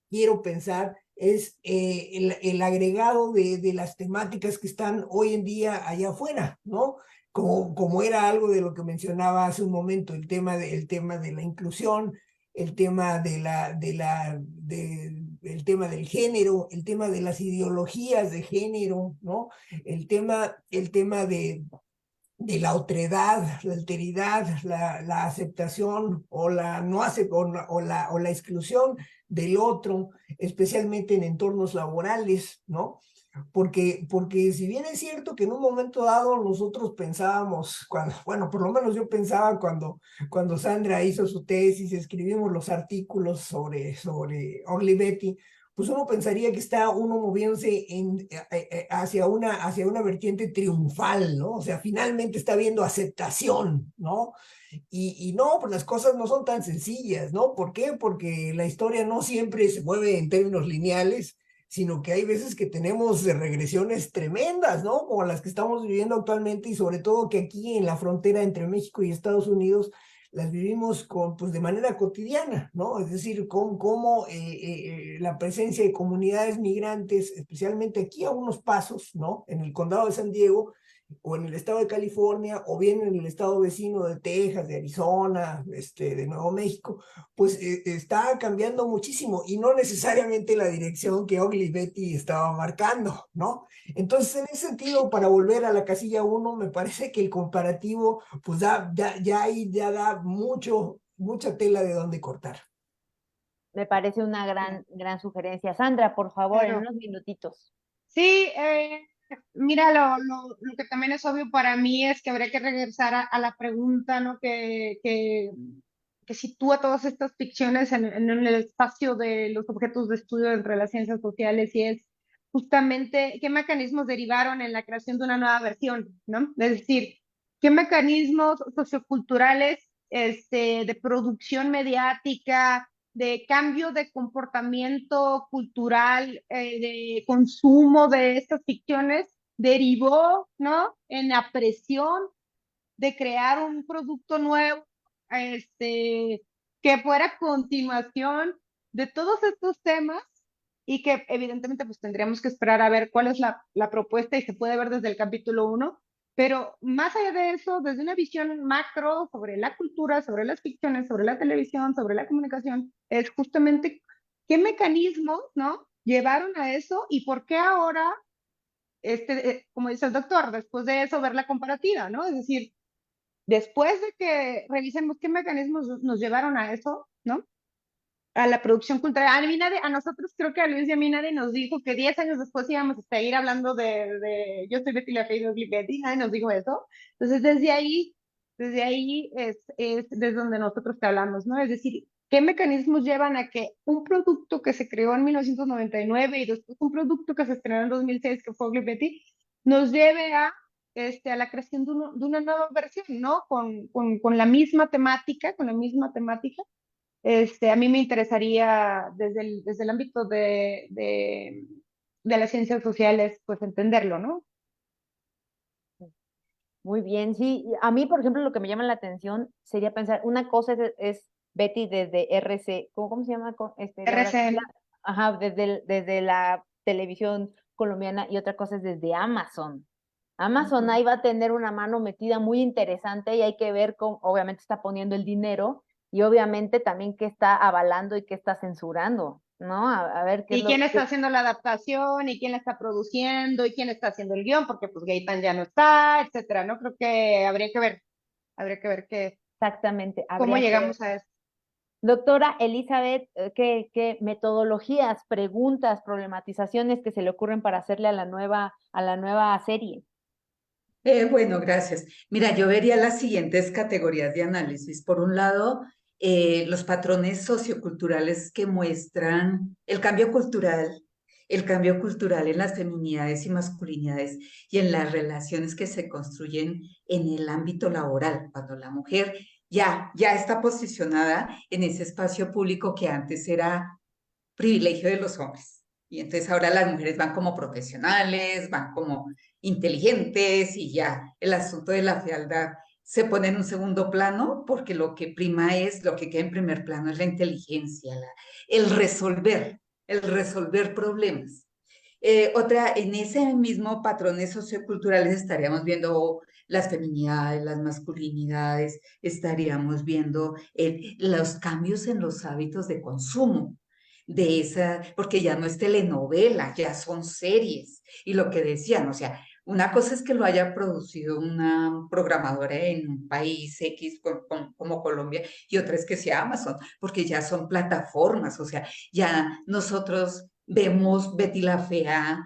quiero pensar, es el agregado de las temáticas que están hoy en día allá afuera, ¿no? como era algo de lo que mencionaba hace un momento, el tema de la inclusión, el tema el tema del género, el tema de las ideologías de género, ¿no? El tema de la otredad, la alteridad, la aceptación o la no o la exclusión del otro, especialmente en entornos laborales, ¿no? Porque si bien es cierto que en un momento dado nosotros pensábamos, bueno, por lo menos yo pensaba cuando Sandra hizo su tesis, escribimos los artículos sobre Olivetti, pues uno pensaría que está uno moviéndose hacia una vertiente triunfal, ¿no? O sea, finalmente está viendo aceptación, ¿no? Y no, pues las cosas no son tan sencillas, ¿no? ¿Por qué? Porque la historia no siempre se mueve en términos lineales, sino que hay veces que tenemos regresiones tremendas, ¿no? Como las que estamos viviendo actualmente y sobre todo que aquí en la frontera entre México y Estados Unidos las vivimos pues de manera cotidiana, ¿no? Es decir, cómo la presencia de comunidades migrantes, especialmente aquí a unos pasos, ¿no? En el condado de San Diego, o en el estado de California, o bien en el estado vecino de Texas, de Arizona, de Nuevo México, pues está cambiando muchísimo y no necesariamente la dirección que Olivetti estaba marcando, ¿no? Entonces, en ese sentido, para volver a la casilla 1, me parece que el comparativo, pues ya ahí ya da mucha tela de dónde cortar. Me parece una gran sugerencia. Sandra, por favor, en Claro. unos minutitos. Sí, mira, lo que también es obvio para mí es que habría que regresar a la pregunta, ¿no? Que sitúa todas estas ficciones en el espacio de los objetos de estudio entre las ciencias sociales y es justamente qué mecanismos derivaron en la creación de una nueva versión, ¿no? Es decir, qué mecanismos socioculturales, de producción mediática, de cambio de comportamiento cultural, de consumo de estas ficciones, derivó, ¿no? En la presión de crear un producto nuevo, que fuera continuación de todos estos temas y que evidentemente pues tendríamos que esperar a ver cuál es la propuesta y se puede ver desde el capítulo 1, pero más allá de eso, desde una visión macro sobre la cultura, sobre las ficciones, sobre la televisión, sobre la comunicación, es justamente qué mecanismos, ¿no? Llevaron a eso y por qué ahora, como dice el doctor, después de eso ver la comparativa, ¿no? Es decir, después de que revisemos qué mecanismos nos llevaron a eso, ¿no? A la producción cultural. A nosotros creo que a Luis y a mí nadie nos dijo que 10 años después íbamos a seguir hablando yo soy Betty la Fea de Betty, nadie nos dijo eso. Entonces desde ahí es desde donde nosotros te hablamos, ¿no? Es decir, ¿qué mecanismos llevan a que un producto que se creó en 1999 y después un producto que se estrenó en 2006, que fue Ugly Betty, nos lleve a la creación de una nueva versión, ¿no? Con la misma temática, a mí me interesaría desde el ámbito de las ciencias sociales, pues entenderlo, ¿no? Muy bien, sí. A mí, por ejemplo, lo que me llama la atención sería pensar, una cosa es Betty desde RC, ¿cómo se llama? Ahora sí, RCN. ajá, desde la televisión colombiana y otra cosa es desde Amazon. Amazon ahí va a tener una mano metida muy interesante y hay que ver cómo, obviamente está poniendo el dinero y obviamente también qué está avalando y qué está censurando, ¿no? A ver qué es Y lo quién está que... haciendo la adaptación, y quién la está produciendo, y quién está haciendo el guión, porque pues Gaitán ya no está, etcétera, ¿no? Creo que habría que ver Exactamente, cómo habría que ver. llegamos a eso. Doctora Elizabeth, ¿qué metodologías, preguntas, problematizaciones que se le ocurren para hacerle a la nueva serie? Bueno, gracias. Mira, yo vería las siguientes categorías de análisis. Por un lado, los patrones socioculturales que muestran el cambio cultural en las feminidades y masculinidades y en las relaciones que se construyen en el ámbito laboral, cuando la mujer ya está posicionada en ese espacio público que antes era privilegio de los hombres. Y entonces ahora las mujeres van como profesionales, van como inteligentes y ya el asunto de la fealdad se pone en un segundo plano porque lo que prima lo que queda en primer plano es la inteligencia, el resolver problemas. En ese mismo patrones socioculturales estaríamos viendo las feminidades, las masculinidades, estaríamos viendo los cambios en los hábitos de consumo de esa, porque ya no es telenovela, ya son series. Y lo que decían, o sea, una cosa es que lo haya producido una programadora en un país X como Colombia y otra es que sea Amazon, porque ya son plataformas, o sea, ya nosotros vemos Betty la Fea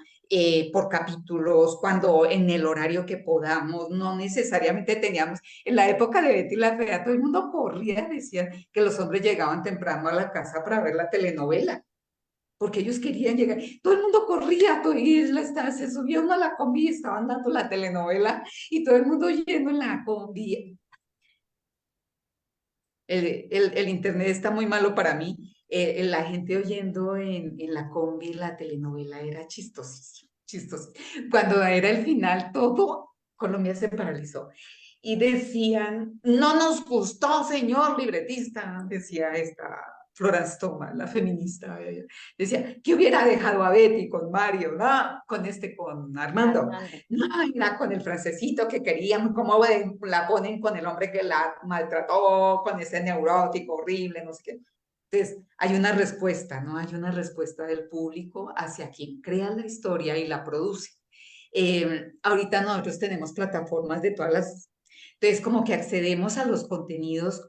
por capítulos, cuando en el horario que podamos, no necesariamente teníamos, en la época de Betty la Fea, todo el mundo corría, decían que los hombres llegaban temprano a la casa para ver la telenovela, porque ellos querían llegar, todo el mundo corría, se subía uno a la combi y estaban dando la telenovela, y todo el mundo yendo en la combi. El internet está muy malo para mí. La gente oyendo en la combi la telenovela era chistosísimo, chistosísimo. Cuando era el final, todo Colombia se paralizó. Y decían, no nos gustó, señor libretista, decía esta Florence Thomas, la feminista. Decía, que hubiera dejado a Betty con Mario, ¿no? Con Armando. Armando. No, era con el francesito que querían, cómo la ponen con el hombre que la maltrató, con ese neurótico horrible, no sé qué. Entonces, hay una respuesta, ¿no? Hay una respuesta del público hacia quien crea la historia y la produce. Ahorita nosotros tenemos plataformas de todas las... Entonces, como que accedemos a los contenidos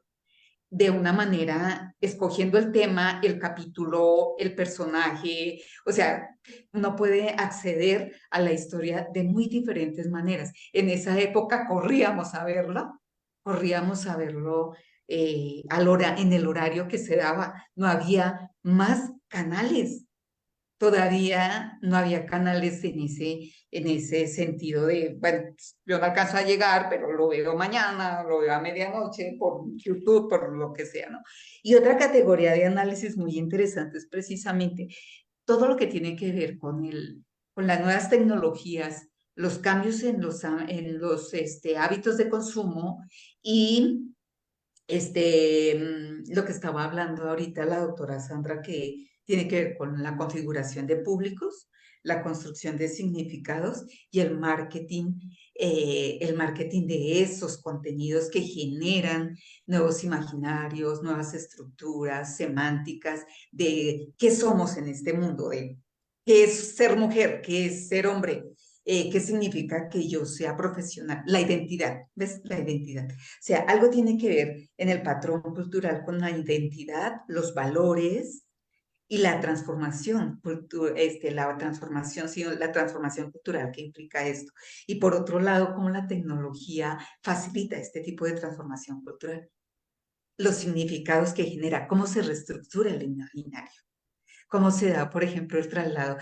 de una manera, escogiendo el tema, el capítulo, el personaje, o sea, uno puede acceder a la historia de muy diferentes maneras. En esa época corríamos a verlo en el horario que se daba, no había más canales. Todavía no había canales en ese sentido de, bueno, yo no alcanzo a llegar, pero lo veo mañana, lo veo a medianoche por YouTube, por lo que sea, ¿no? Y otra categoría de análisis muy interesante es precisamente todo lo que tiene que ver con las nuevas tecnologías, los cambios en los hábitos de consumo y lo que estaba hablando ahorita la doctora Sandra, que tiene que ver con la configuración de públicos, la construcción de significados y el marketing de esos contenidos que generan nuevos imaginarios, nuevas estructuras semánticas de qué somos en este mundo, de qué es ser mujer, qué es ser hombre, qué significa que yo sea profesional, la identidad, ¿ves? La identidad. O sea, algo tiene que ver en el patrón cultural con la identidad, los valores y la transformación, sí, la transformación cultural que implica esto. Y por otro lado, cómo la tecnología facilita este tipo de transformación cultural. Los significados que genera, cómo se reestructura el imaginario, cómo se da, por ejemplo, el traslado.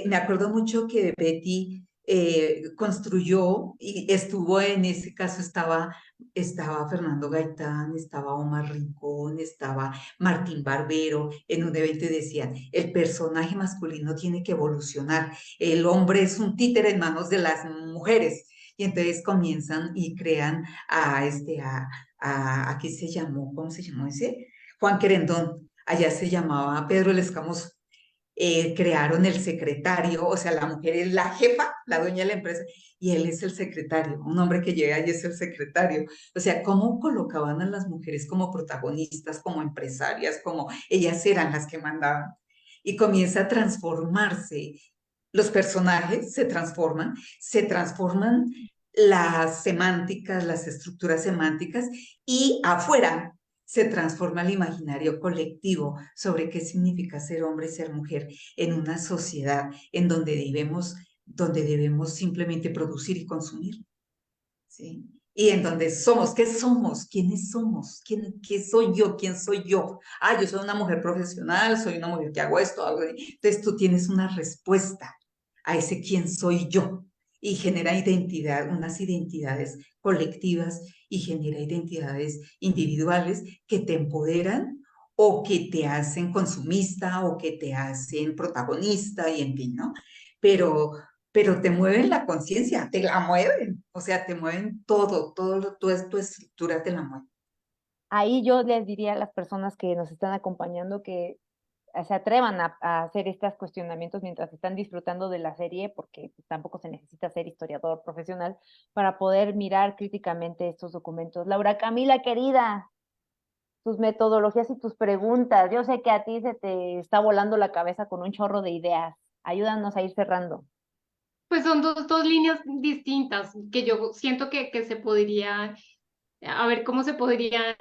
Me acuerdo mucho que Betty construyó y estuvo en ese caso, estaba Fernando Gaitán, estaba Omar Rincón, estaba Martín Barbero en un evento y decían, el personaje masculino tiene que evolucionar, el hombre es un títere en manos de las mujeres. Y entonces comienzan y crean a ¿qué se llamó? ¿Cómo se llamó ese? Juan Querendón. Allá se llamaba Pedro el Escamoso. Crearon el secretario, o sea, la mujer es la jefa, la dueña de la empresa, y él es el secretario, un hombre que llega y es el secretario. O sea, cómo colocaban a las mujeres como protagonistas, como empresarias, como ellas eran las que mandaban. Y comienza a transformarse. Los personajes se transforman las semánticas, las estructuras semánticas, y afuera se transforma el imaginario colectivo sobre qué significa ser hombre y ser mujer en una sociedad en donde debemos simplemente producir y consumir, ¿sí? Y en donde somos, ¿qué somos? ¿Quiénes somos? ¿Qué soy yo? ¿Quién soy yo? Ah, yo soy una mujer profesional, soy una mujer que hago esto, hago... Entonces tú tienes una respuesta a ese quién soy yo y genera identidad, unas identidades colectivas y genera identidades individuales que te empoderan o que te hacen consumista o que te hacen protagonista y en fin, ¿no? Pero te mueven la conciencia, te la mueven, o sea, te mueven toda tu estructura te la mueve. Ahí yo les diría a las personas que nos están acompañando que se atrevan a hacer estos cuestionamientos mientras están disfrutando de la serie, porque pues, tampoco se necesita ser historiador profesional para poder mirar críticamente estos documentos. Laura Camila, querida, tus metodologías y tus preguntas. Yo sé que a ti se te está volando la cabeza con un chorro de ideas. Ayúdanos a ir cerrando. Pues son dos líneas distintas que yo siento que se podrían, a ver cómo se podrían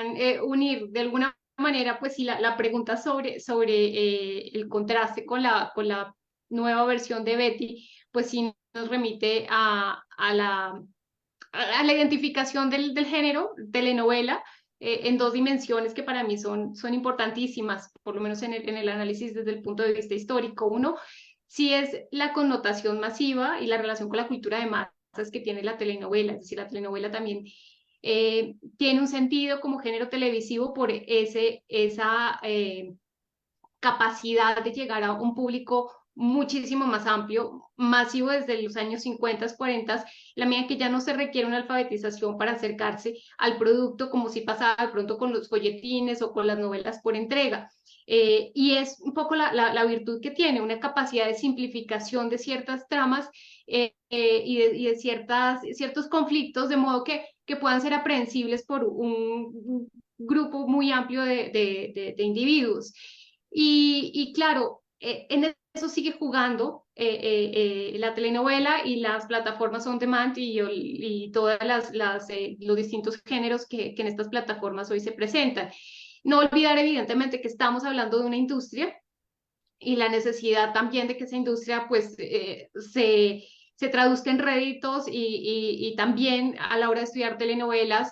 unir de alguna manera, pues sí, la pregunta sobre el contraste con la nueva versión de Betty, pues sí nos remite a la identificación del género, telenovela, en dos dimensiones que para mí son importantísimas, por lo menos en el análisis desde el punto de vista histórico. Uno, sí es la connotación masiva y la relación con la cultura de masas que tiene la telenovela, es decir, la telenovela también tiene un sentido como género televisivo por esa capacidad de llegar a un público muchísimo más amplio, masivo desde los años 50, 40, la medida que ya no se requiere una alfabetización para acercarse al producto como si pasaba de pronto con los folletines o con las novelas por entrega. Y es un poco la virtud que tiene, una capacidad de simplificación de ciertas tramas y de ciertos conflictos, de modo que puedan ser aprehensibles por un grupo muy amplio de individuos. Y claro, en eso sigue jugando la telenovela y las plataformas on demand y todos los distintos géneros que en estas plataformas hoy se presentan. No olvidar evidentemente que estamos hablando de una industria y la necesidad también de que esa industria pues se traduzca en réditos y también a la hora de estudiar telenovelas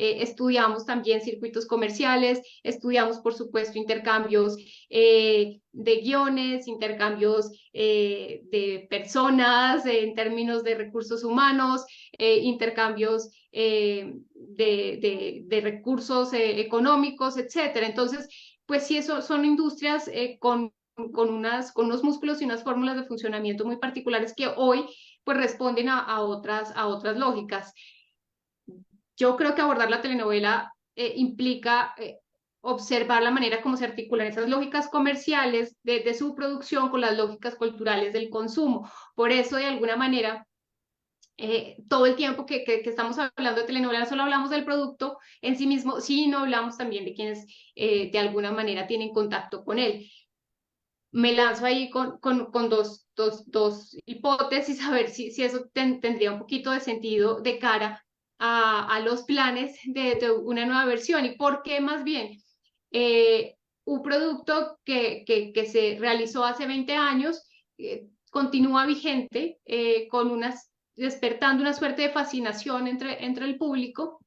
estudiamos también circuitos comerciales, estudiamos por supuesto intercambios de guiones, intercambios de personas en términos de recursos humanos, intercambios de recursos económicos, etcétera. Entonces, pues sí, eso son industrias con unos músculos y unas fórmulas de funcionamiento muy particulares que hoy pues responden a otras lógicas. Yo creo que abordar la telenovela implica observar la manera como se articulan esas lógicas comerciales de su producción con las lógicas culturales del consumo. Por eso, de alguna manera, todo el tiempo que estamos hablando de telenovela, no solo hablamos del producto en sí mismo, sino hablamos también de quienes de alguna manera tienen contacto con él. Me lanzo ahí con dos hipótesis a ver si eso tendría un poquito de sentido de cara a los planes de una nueva versión. ¿Y por qué más bien? Un producto que se realizó hace 20 años continúa vigente, despertando una suerte de fascinación entre el público.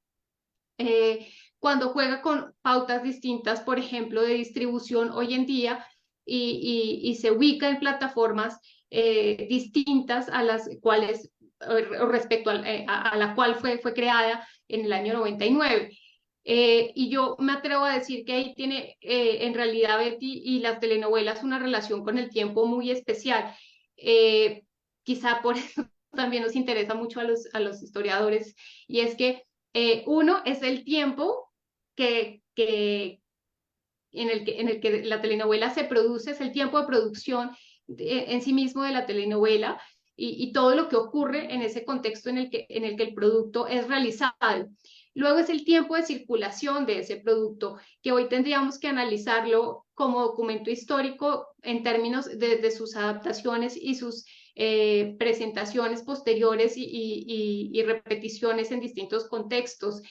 Cuando juega con pautas distintas, por ejemplo, de distribución hoy en día, y se ubica en plataformas distintas a las cuales, respecto a la cual fue creada en el año 99. Y yo me atrevo a decir que ahí tiene en realidad Betty y las telenovelas una relación con el tiempo muy especial. Quizá por eso también nos interesa mucho a los historiadores, y es que uno es el tiempo en el que la telenovela se produce, es el tiempo de producción en sí mismo de la telenovela y todo lo que ocurre en ese contexto en el que el producto es realizado. Luego es el tiempo de circulación de ese producto, que hoy tendríamos que analizarlo como documento histórico en términos de sus adaptaciones y sus presentaciones posteriores y repeticiones en distintos contextos.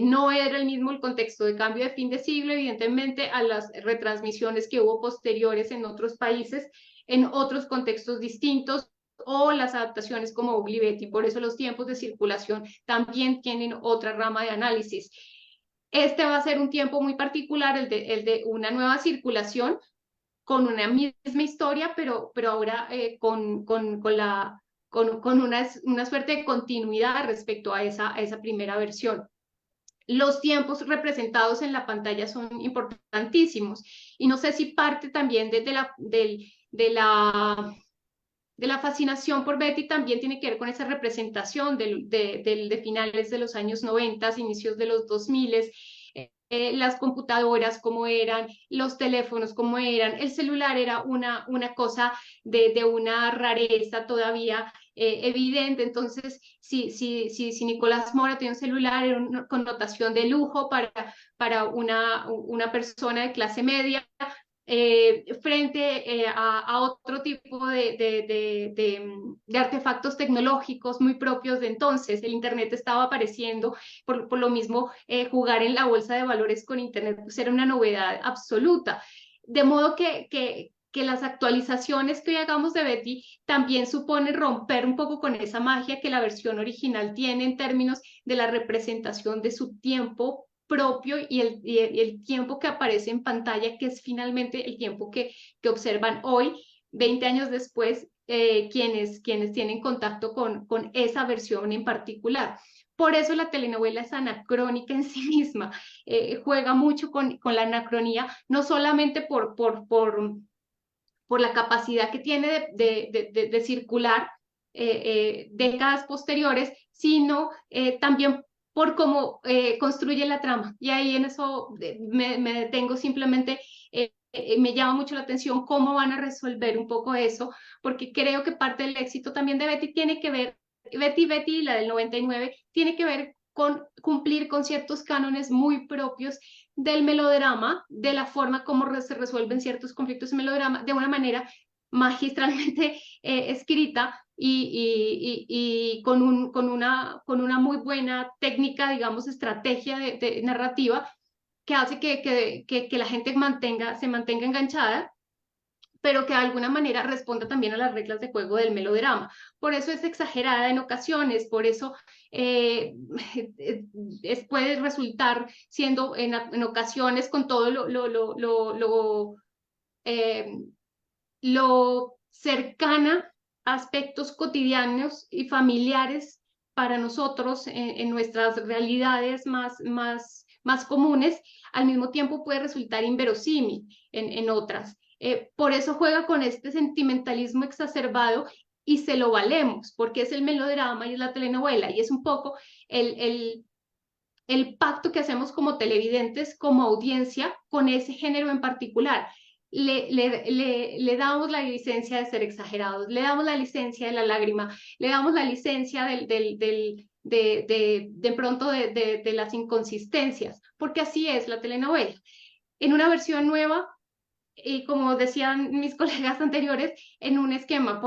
No era el mismo el contexto de cambio de fin de siglo, evidentemente, a las retransmisiones que hubo posteriores en otros países, en otros contextos distintos, o las adaptaciones como Olivetti. Por eso los tiempos de circulación también tienen otra rama de análisis. Este va a ser un tiempo muy particular, el de una nueva circulación, con una misma historia, pero ahora con una suerte de continuidad respecto a esa primera versión. Los tiempos representados en la pantalla son importantísimos, y no sé si parte también de la fascinación por Betty también tiene que ver con esa representación de finales de los años 90, inicios de los 2000, las computadoras como eran, los teléfonos como eran, el celular era una cosa de una rareza todavía evidente. Entonces, si Nicolás Mora tiene un celular, era una connotación de lujo para una persona de clase media, frente a otro tipo de artefactos tecnológicos muy propios de entonces. El Internet estaba apareciendo, por lo mismo jugar en la bolsa de valores con Internet pues era una novedad absoluta. De modo que las actualizaciones que hoy hagamos de Betty también suponen romper un poco con esa magia que la versión original tiene en términos de la representación de su tiempo propio y el tiempo que aparece en pantalla, que es finalmente el tiempo que observan hoy, 20 años después, quienes tienen contacto con esa versión en particular. Por eso la telenovela es anacrónica en sí misma, juega mucho con la anacronía, no solamente por la capacidad que tiene de circular décadas posteriores, sino también por cómo construye la trama. Y ahí en eso me detengo simplemente. Me llama mucho la atención cómo van a resolver un poco eso, porque creo que parte del éxito también de Betty tiene que ver, Betty, la del 99, tiene que ver con cumplir con ciertos cánones muy propios del melodrama, de la forma como se resuelven ciertos conflictos en melodrama, de una manera magistralmente escrita y con una muy buena técnica, digamos, estrategia de narrativa que hace que la gente se mantenga enganchada, pero que de alguna manera responda también a las reglas de juego del melodrama. Por eso es exagerada en ocasiones, por eso eh, puede resultar siendo en ocasiones con todo eh, lo cercana a aspectos cotidianos y familiares para nosotros en nuestras realidades más comunes, al mismo tiempo puede resultar inverosímil en otras. Por eso juega con este sentimentalismo exacerbado y se lo valemos, porque es el melodrama y es la telenovela, y es un poco el pacto que hacemos como televidentes, como audiencia, con ese género en particular. Le damos la licencia de ser exagerados, le damos la licencia de la lágrima, le damos la licencia de pronto de las inconsistencias, porque así es la telenovela. En una versión nueva, y como decían mis colegas anteriores, en un esquema,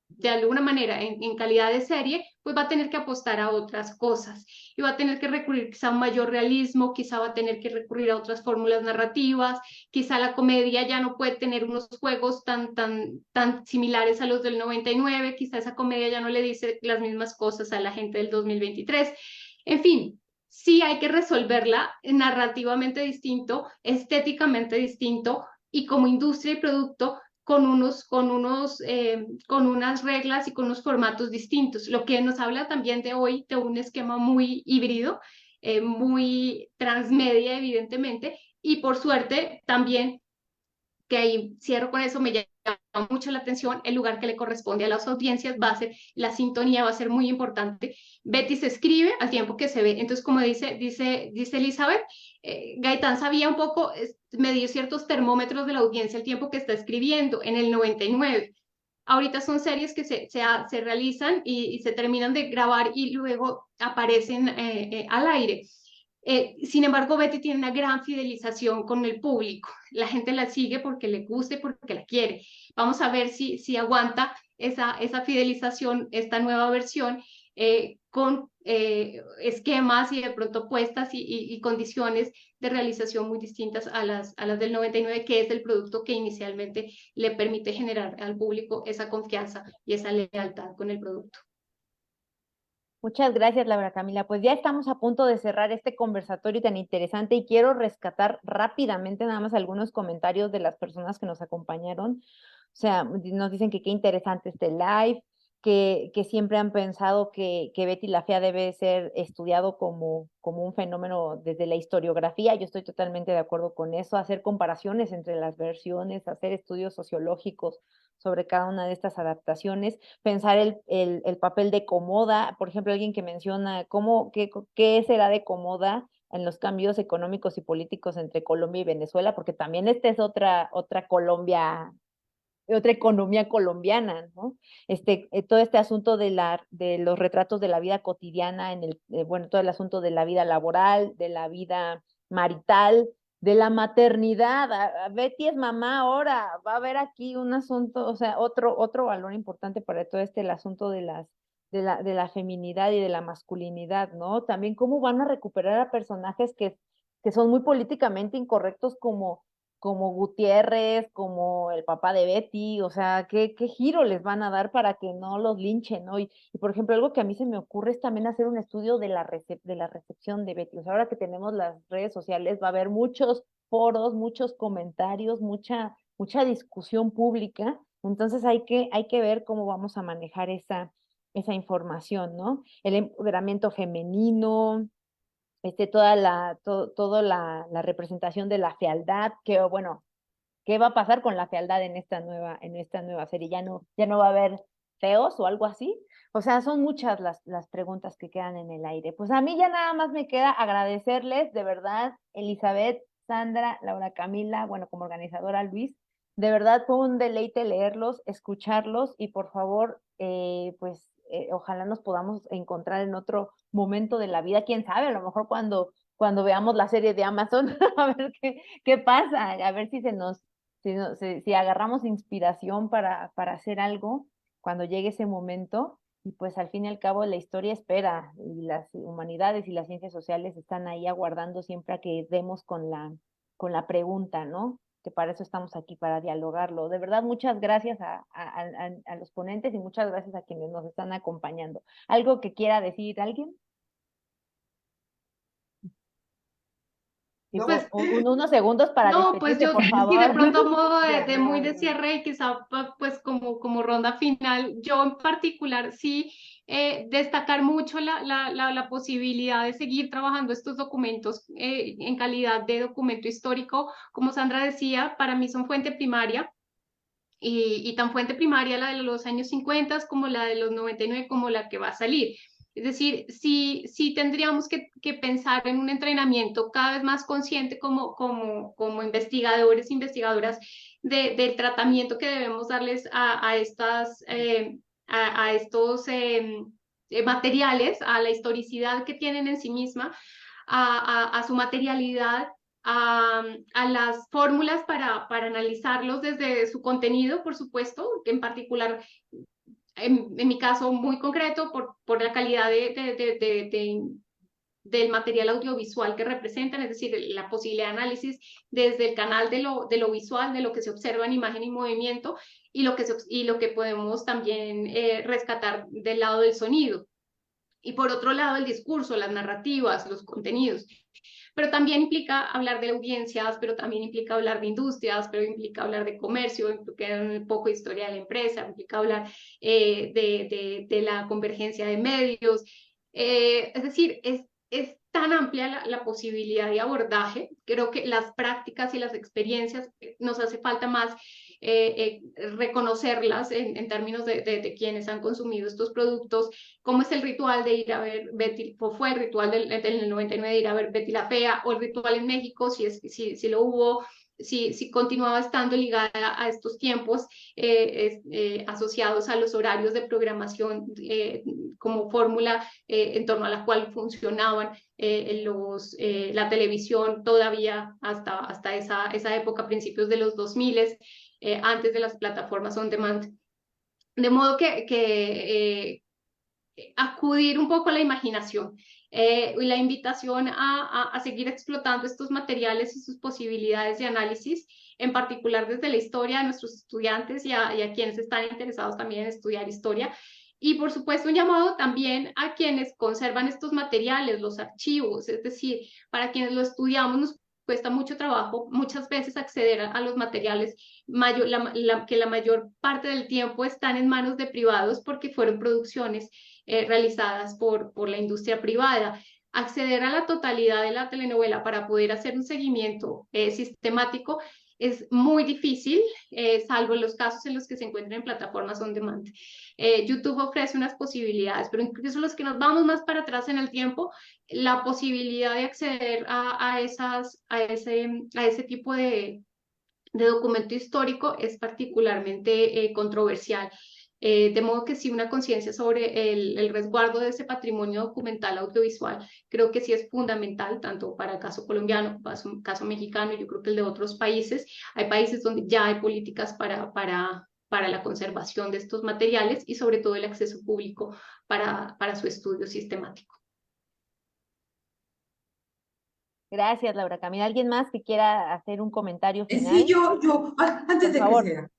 de alguna manera en calidad de serie, pues va a tener que apostar a otras cosas y va a tener que recurrir quizá a un mayor realismo, quizá va a tener que recurrir a otras fórmulas narrativas, quizá la comedia ya no puede tener unos juegos tan similares a los del 99, quizá esa comedia ya no le dice las mismas cosas a la gente del 2023. En fin, sí hay que resolverla narrativamente distinto, estéticamente distinto y como industria y producto con unas reglas y con unos formatos distintos, lo que nos habla también de hoy de un esquema muy híbrido, muy transmedia, evidentemente, y por suerte también, que ahí cierro con eso, me llama mucho la atención, el lugar que le corresponde a las audiencias va a ser, la sintonía va a ser muy importante. Betty se escribe al tiempo que se ve, entonces como dice Elizabeth, Gaitán sabía un poco, me dio ciertos termómetros de la audiencia el tiempo que está escribiendo en el 99. Ahorita son series que se realizan y se terminan de grabar y luego aparecen al aire. Sin embargo, Betty tiene una gran fidelización con el público. La gente la sigue porque le gusta y porque la quiere. Vamos a ver si aguanta esa fidelización, esta nueva versión, con esquemas y de pronto puestas y condiciones de realización muy distintas a las del 99, que es el producto que inicialmente le permite generar al público esa confianza y esa lealtad con el producto. Muchas gracias, Laura Camila. Pues ya estamos a punto de cerrar este conversatorio tan interesante y quiero rescatar rápidamente nada más algunos comentarios de las personas que nos acompañaron. O sea, nos dicen que qué interesante este live, que siempre han pensado que Betty la Fea debe ser estudiado como un fenómeno desde la historiografía. Yo estoy totalmente de acuerdo con eso, hacer comparaciones entre las versiones, hacer estudios sociológicos sobre cada una de estas adaptaciones, pensar el papel de Comoda, por ejemplo, alguien que menciona qué será de Comoda, en los cambios económicos y políticos entre Colombia y Venezuela, porque también esta es otra Colombia, otra economía colombiana, ¿no? Todo este asunto de los retratos de la vida cotidiana, bueno, todo el asunto de la vida laboral, de la vida marital, de la maternidad. Betty es mamá ahora, va a haber aquí un asunto, o sea, otro valor importante para todo el asunto de la feminidad y de la masculinidad, ¿no? También cómo van a recuperar a personajes que son muy políticamente incorrectos como Gutiérrez, como el papá de Betty, o sea, ¿qué giro les van a dar para que no los linchen, ¿no? Y por ejemplo, algo que a mí se me ocurre es también hacer un estudio de la recepción de Betty. O sea, ahora que tenemos las redes sociales, va a haber muchos foros, muchos comentarios, mucha discusión pública. Entonces hay que ver cómo vamos a manejar esa información, ¿no? El empoderamiento femenino, toda la representación de la fealdad, que bueno, ¿qué va a pasar con la fealdad en esta nueva serie? Ya no va a haber feos o algo así? O sea, son muchas las preguntas que quedan en el aire. Pues a mí ya nada más me queda agradecerles, de verdad, Elizabeth, Sandra, Laura Camila, bueno, como organizadora Luis, de verdad fue un deleite leerlos, escucharlos y por favor, ojalá nos podamos encontrar en otro momento de la vida, quién sabe, a lo mejor cuando veamos la serie de Amazon, a ver qué pasa, a ver si agarramos inspiración para hacer algo cuando llegue ese momento, y pues al fin y al cabo la historia espera, y las humanidades y las ciencias sociales están ahí aguardando siempre a que demos con la pregunta, ¿no? Que para eso estamos aquí, para dialogarlo. De verdad, muchas gracias a los ponentes y muchas gracias a quienes nos están acompañando. ¿Algo que quiera decir alguien? No, Pues Unos segundos para no, pues despedirse, yo por sí de favor. pronto a modo ya de muy no. de cierre y quizá pues como ronda final, yo en particular sí destacar mucho la posibilidad de seguir trabajando estos documentos en calidad de documento histórico. Como Sandra decía, para mí son fuente primaria. Y tan fuente primaria la de los años 50 como la de los 99 como la que va a salir. Es decir, sí tendríamos que pensar en un entrenamiento cada vez más consciente como investigadores, investigadoras del tratamiento que debemos darles a estos materiales, a la historicidad que tienen en sí misma, a su materialidad, a las fórmulas para analizarlos desde su contenido, por supuesto, en particular, en mi caso muy concreto, por la calidad del material audiovisual que representan, es decir, la posibilidad de análisis desde el canal de lo visual, de lo que se observa en imagen y movimiento, y lo que podemos también rescatar del lado del sonido. Y por otro lado, el discurso, las narrativas, los contenidos. Pero también implica hablar de audiencias, pero también implica hablar de industrias, pero implica hablar de comercio, implica un poco de historia de la empresa, implica hablar de la convergencia de medios. Es decir, es tan amplia la posibilidad de abordaje. Creo que las prácticas y las experiencias nos hace falta más reconocerlas en términos de quienes han consumido estos productos. ¿Cómo es el ritual de ir a ver Betty? Fue el ritual del 99 de ir a ver Betty la Fea, o el ritual en México, si lo hubo, si continuaba estando ligada a estos tiempos asociados a los horarios de programación como fórmula en torno a la cual funcionaban la televisión todavía hasta esa época, principios de los 2000, antes de las plataformas on demand. De modo que acudir un poco a la imaginación y la invitación a seguir explotando estos materiales y sus posibilidades de análisis, en particular desde la historia de nuestros estudiantes y a quienes están interesados también en estudiar historia. Y por supuesto un llamado también a quienes conservan estos materiales, los archivos, es decir, para quienes lo estudiamos nos cuesta mucho trabajo muchas veces acceder a los materiales, que la mayor parte del tiempo están en manos de privados porque fueron producciones realizadas por la industria privada. Acceder a la totalidad de la telenovela para poder hacer un seguimiento sistemático es muy difícil, salvo en los casos en los que se encuentran en plataformas on demand. YouTube ofrece unas posibilidades, pero incluso los que nos vamos más para atrás en el tiempo, la posibilidad de acceder a ese tipo de documento histórico es particularmente controversial. De modo que sí, una conciencia sobre el resguardo de ese patrimonio documental audiovisual, creo que sí es fundamental, tanto para el caso colombiano, caso mexicano, yo creo que el de otros países. Hay países donde ya hay políticas para la conservación de estos materiales y sobre todo el acceso público para su estudio sistemático. Gracias, Laura Camila. ¿Alguien más que quiera hacer un comentario final? Sí, antes Por de que favor. sea.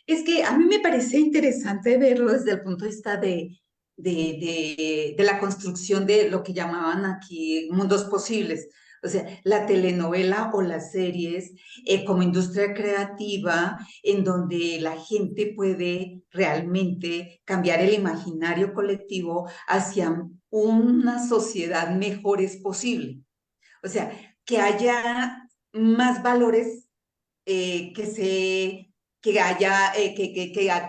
Es que a mí me parece interesante verlo desde el punto de vista de la construcción de lo que llamaban aquí mundos posibles. O sea, la telenovela o las series como industria creativa en donde la gente puede realmente cambiar el imaginario colectivo hacia una sociedad mejor es posible. O sea, que haya más valores que que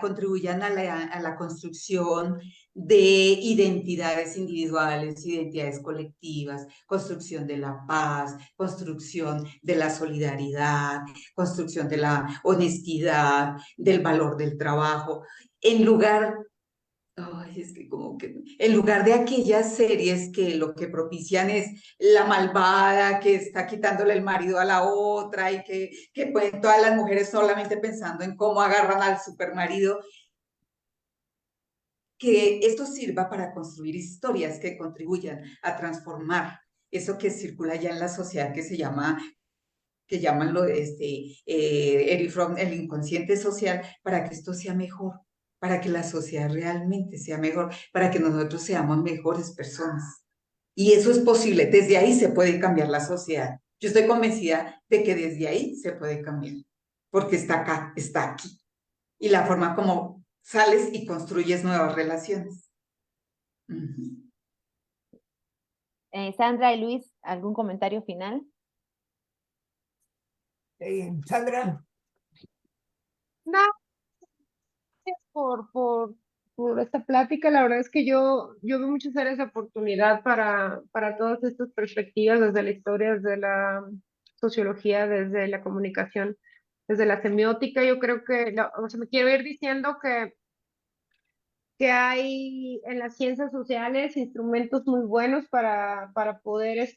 contribuyan a la construcción de identidades individuales, identidades colectivas, construcción de la paz, construcción de la solidaridad, construcción de la honestidad, del valor del trabajo, en lugar Ay, es que como que en lugar de aquellas series que lo que propician es la malvada que está quitándole el marido a la otra y que pueden todas las mujeres solamente pensando en cómo agarran al supermarido, que esto sirva para construir historias que contribuyan a transformar eso que circula ya en la sociedad que llaman Eric Fromm, el inconsciente social, para que esto sea mejor, para que la sociedad realmente sea mejor, para que nosotros seamos mejores personas. Y eso es posible, desde ahí se puede cambiar la sociedad. Yo estoy convencida de que desde ahí se puede cambiar, porque está acá, está aquí. Y la forma como sales y construyes nuevas relaciones. Sandra y Luis, ¿algún comentario final? Sandra. No, gracias por esta plática. La verdad es que yo veo muchas áreas de oportunidad para todas estas perspectivas, desde la historia, desde la sociología, desde la comunicación, desde la semiótica. Yo creo que, o sea, me quiero ir diciendo que hay en las ciencias sociales instrumentos muy buenos para poder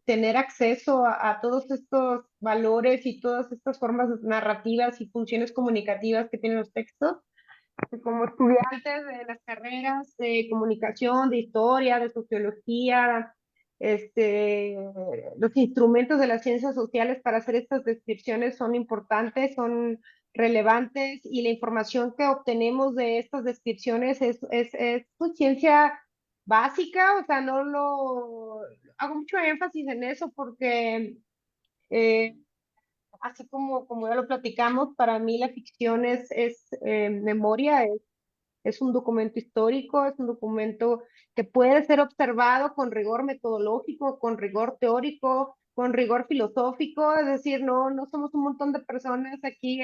tener acceso a todos estos valores y todas estas formas narrativas y funciones comunicativas que tienen los textos. Como estudiantes de las carreras de comunicación, de historia, de sociología, los instrumentos de las ciencias sociales para hacer estas descripciones son importantes, son relevantes, y la información que obtenemos de estas descripciones es pues, ciencia básica. O sea, no lo hago mucho énfasis en eso porque eh, así como ya lo platicamos, para mí la ficción es memoria, es un documento histórico, es un documento que puede ser observado con rigor metodológico, con rigor teórico, con rigor filosófico. Es decir, no somos un montón de personas aquí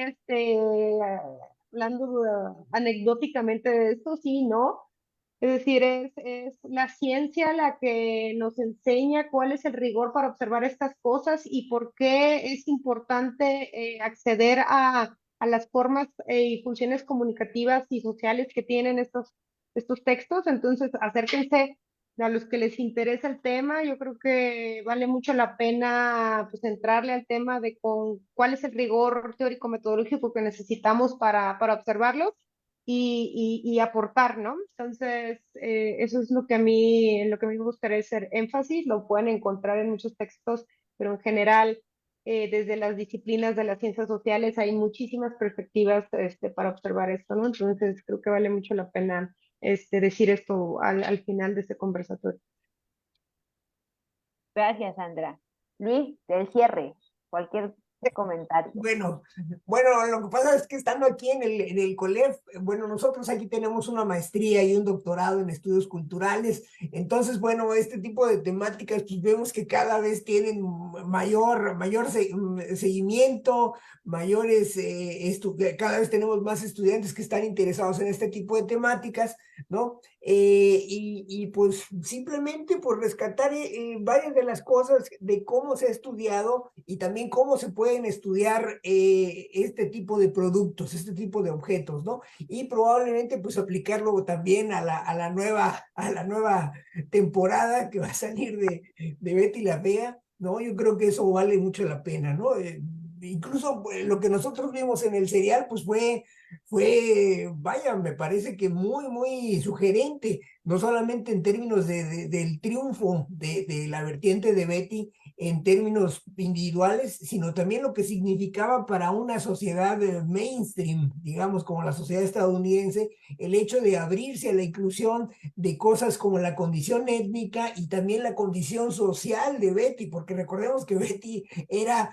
hablando anecdóticamente de esto, sí, ¿no? Es decir, es la ciencia la que nos enseña cuál es el rigor para observar estas cosas y por qué es importante acceder a las formas y funciones comunicativas y sociales que tienen estos textos. Entonces, acérquense a los que les interesa el tema. Yo creo que vale mucho la pena pues entrarle al tema de cuál es el rigor teórico-metodológico que necesitamos para observarlos y aportar, ¿no? Entonces, eso es lo que a mí me gustaría hacer énfasis. Lo pueden encontrar en muchos textos, pero en general, desde las disciplinas de las ciencias sociales hay muchísimas perspectivas para observar esto, ¿no? Entonces, creo que vale mucho la pena decir esto al final de este conversatorio. Gracias, Sandra. Luis, el cierre, cualquier comentario. Bueno, bueno, lo que pasa es que estando aquí en el COLEF, bueno, nosotros aquí tenemos una maestría y un doctorado en estudios culturales, entonces, bueno, este tipo de temáticas, pues vemos que cada vez tienen seguimiento, mayores, cada vez tenemos más estudiantes que están interesados en este tipo de temáticas, ¿no? Y pues simplemente por rescatar varias de las cosas de cómo se ha estudiado y también cómo se pueden estudiar este tipo de productos, este tipo de objetos, ¿no? Y probablemente pues aplicarlo también a la nueva temporada que va a salir de Betty la Fea, ¿no? Yo creo que eso vale mucho la pena, ¿no? Incluso lo que nosotros vimos en el serial, pues vaya, me parece que muy sugerente, no solamente en términos del triunfo de la vertiente de Betty en términos individuales, sino también lo que significaba para una sociedad mainstream, digamos, como la sociedad estadounidense, el hecho de abrirse a la inclusión de cosas como la condición étnica y también la condición social de Betty, porque recordemos que Betty era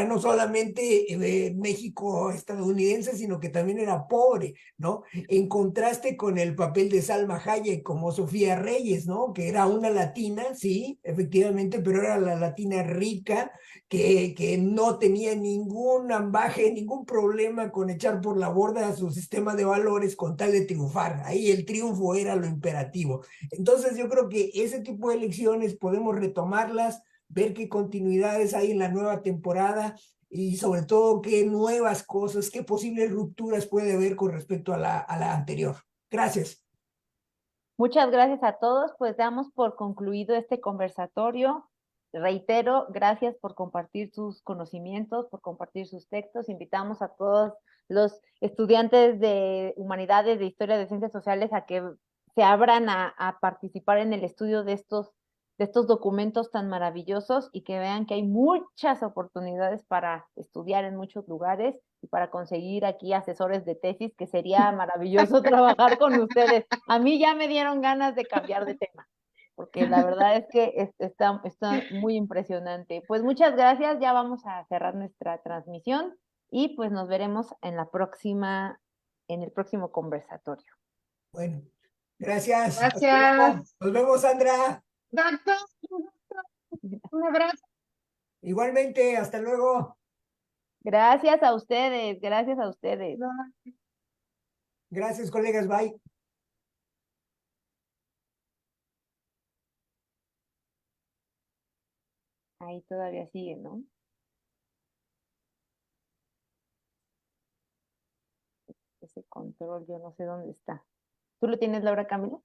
no solamente México estadounidense, sino que también era pobre, ¿no? En contraste con el papel de Salma Hayek como Sofía Reyes, ¿no? Que era una latina, sí, efectivamente, pero era la latina rica, que no tenía ningún ambaje, ningún problema con echar por la borda su sistema de valores con tal de triunfar. Ahí el triunfo era lo imperativo. Entonces yo creo que ese tipo de elecciones podemos retomarlas, ver qué continuidades hay en la nueva temporada y sobre todo qué nuevas cosas, qué posibles rupturas puede haber con respecto a la anterior. Gracias. Muchas gracias a todos, pues damos por concluido este conversatorio. Reitero, gracias por compartir sus conocimientos, por compartir sus textos. Invitamos a todos los estudiantes de humanidades, de historia, de ciencias sociales a que se abran a participar en el estudio de estos documentos tan maravillosos y que vean que hay muchas oportunidades para estudiar en muchos lugares y para conseguir aquí asesores de tesis, que sería maravilloso trabajar con ustedes. A mí ya me dieron ganas de cambiar de tema, porque la verdad es que está muy impresionante. Pues muchas gracias, ya vamos a cerrar nuestra transmisión y pues nos veremos en el próximo conversatorio. Bueno, gracias. Hasta luego. Gracias, Nos vemos, Sandra. doctor. Un abrazo. Igualmente, hasta luego. Gracias a ustedes, gracias a ustedes. Gracias, colegas. Bye. Ahí todavía sigue, ¿no? Ese control, yo no sé dónde está. ¿Tú lo tienes, Laura Camila?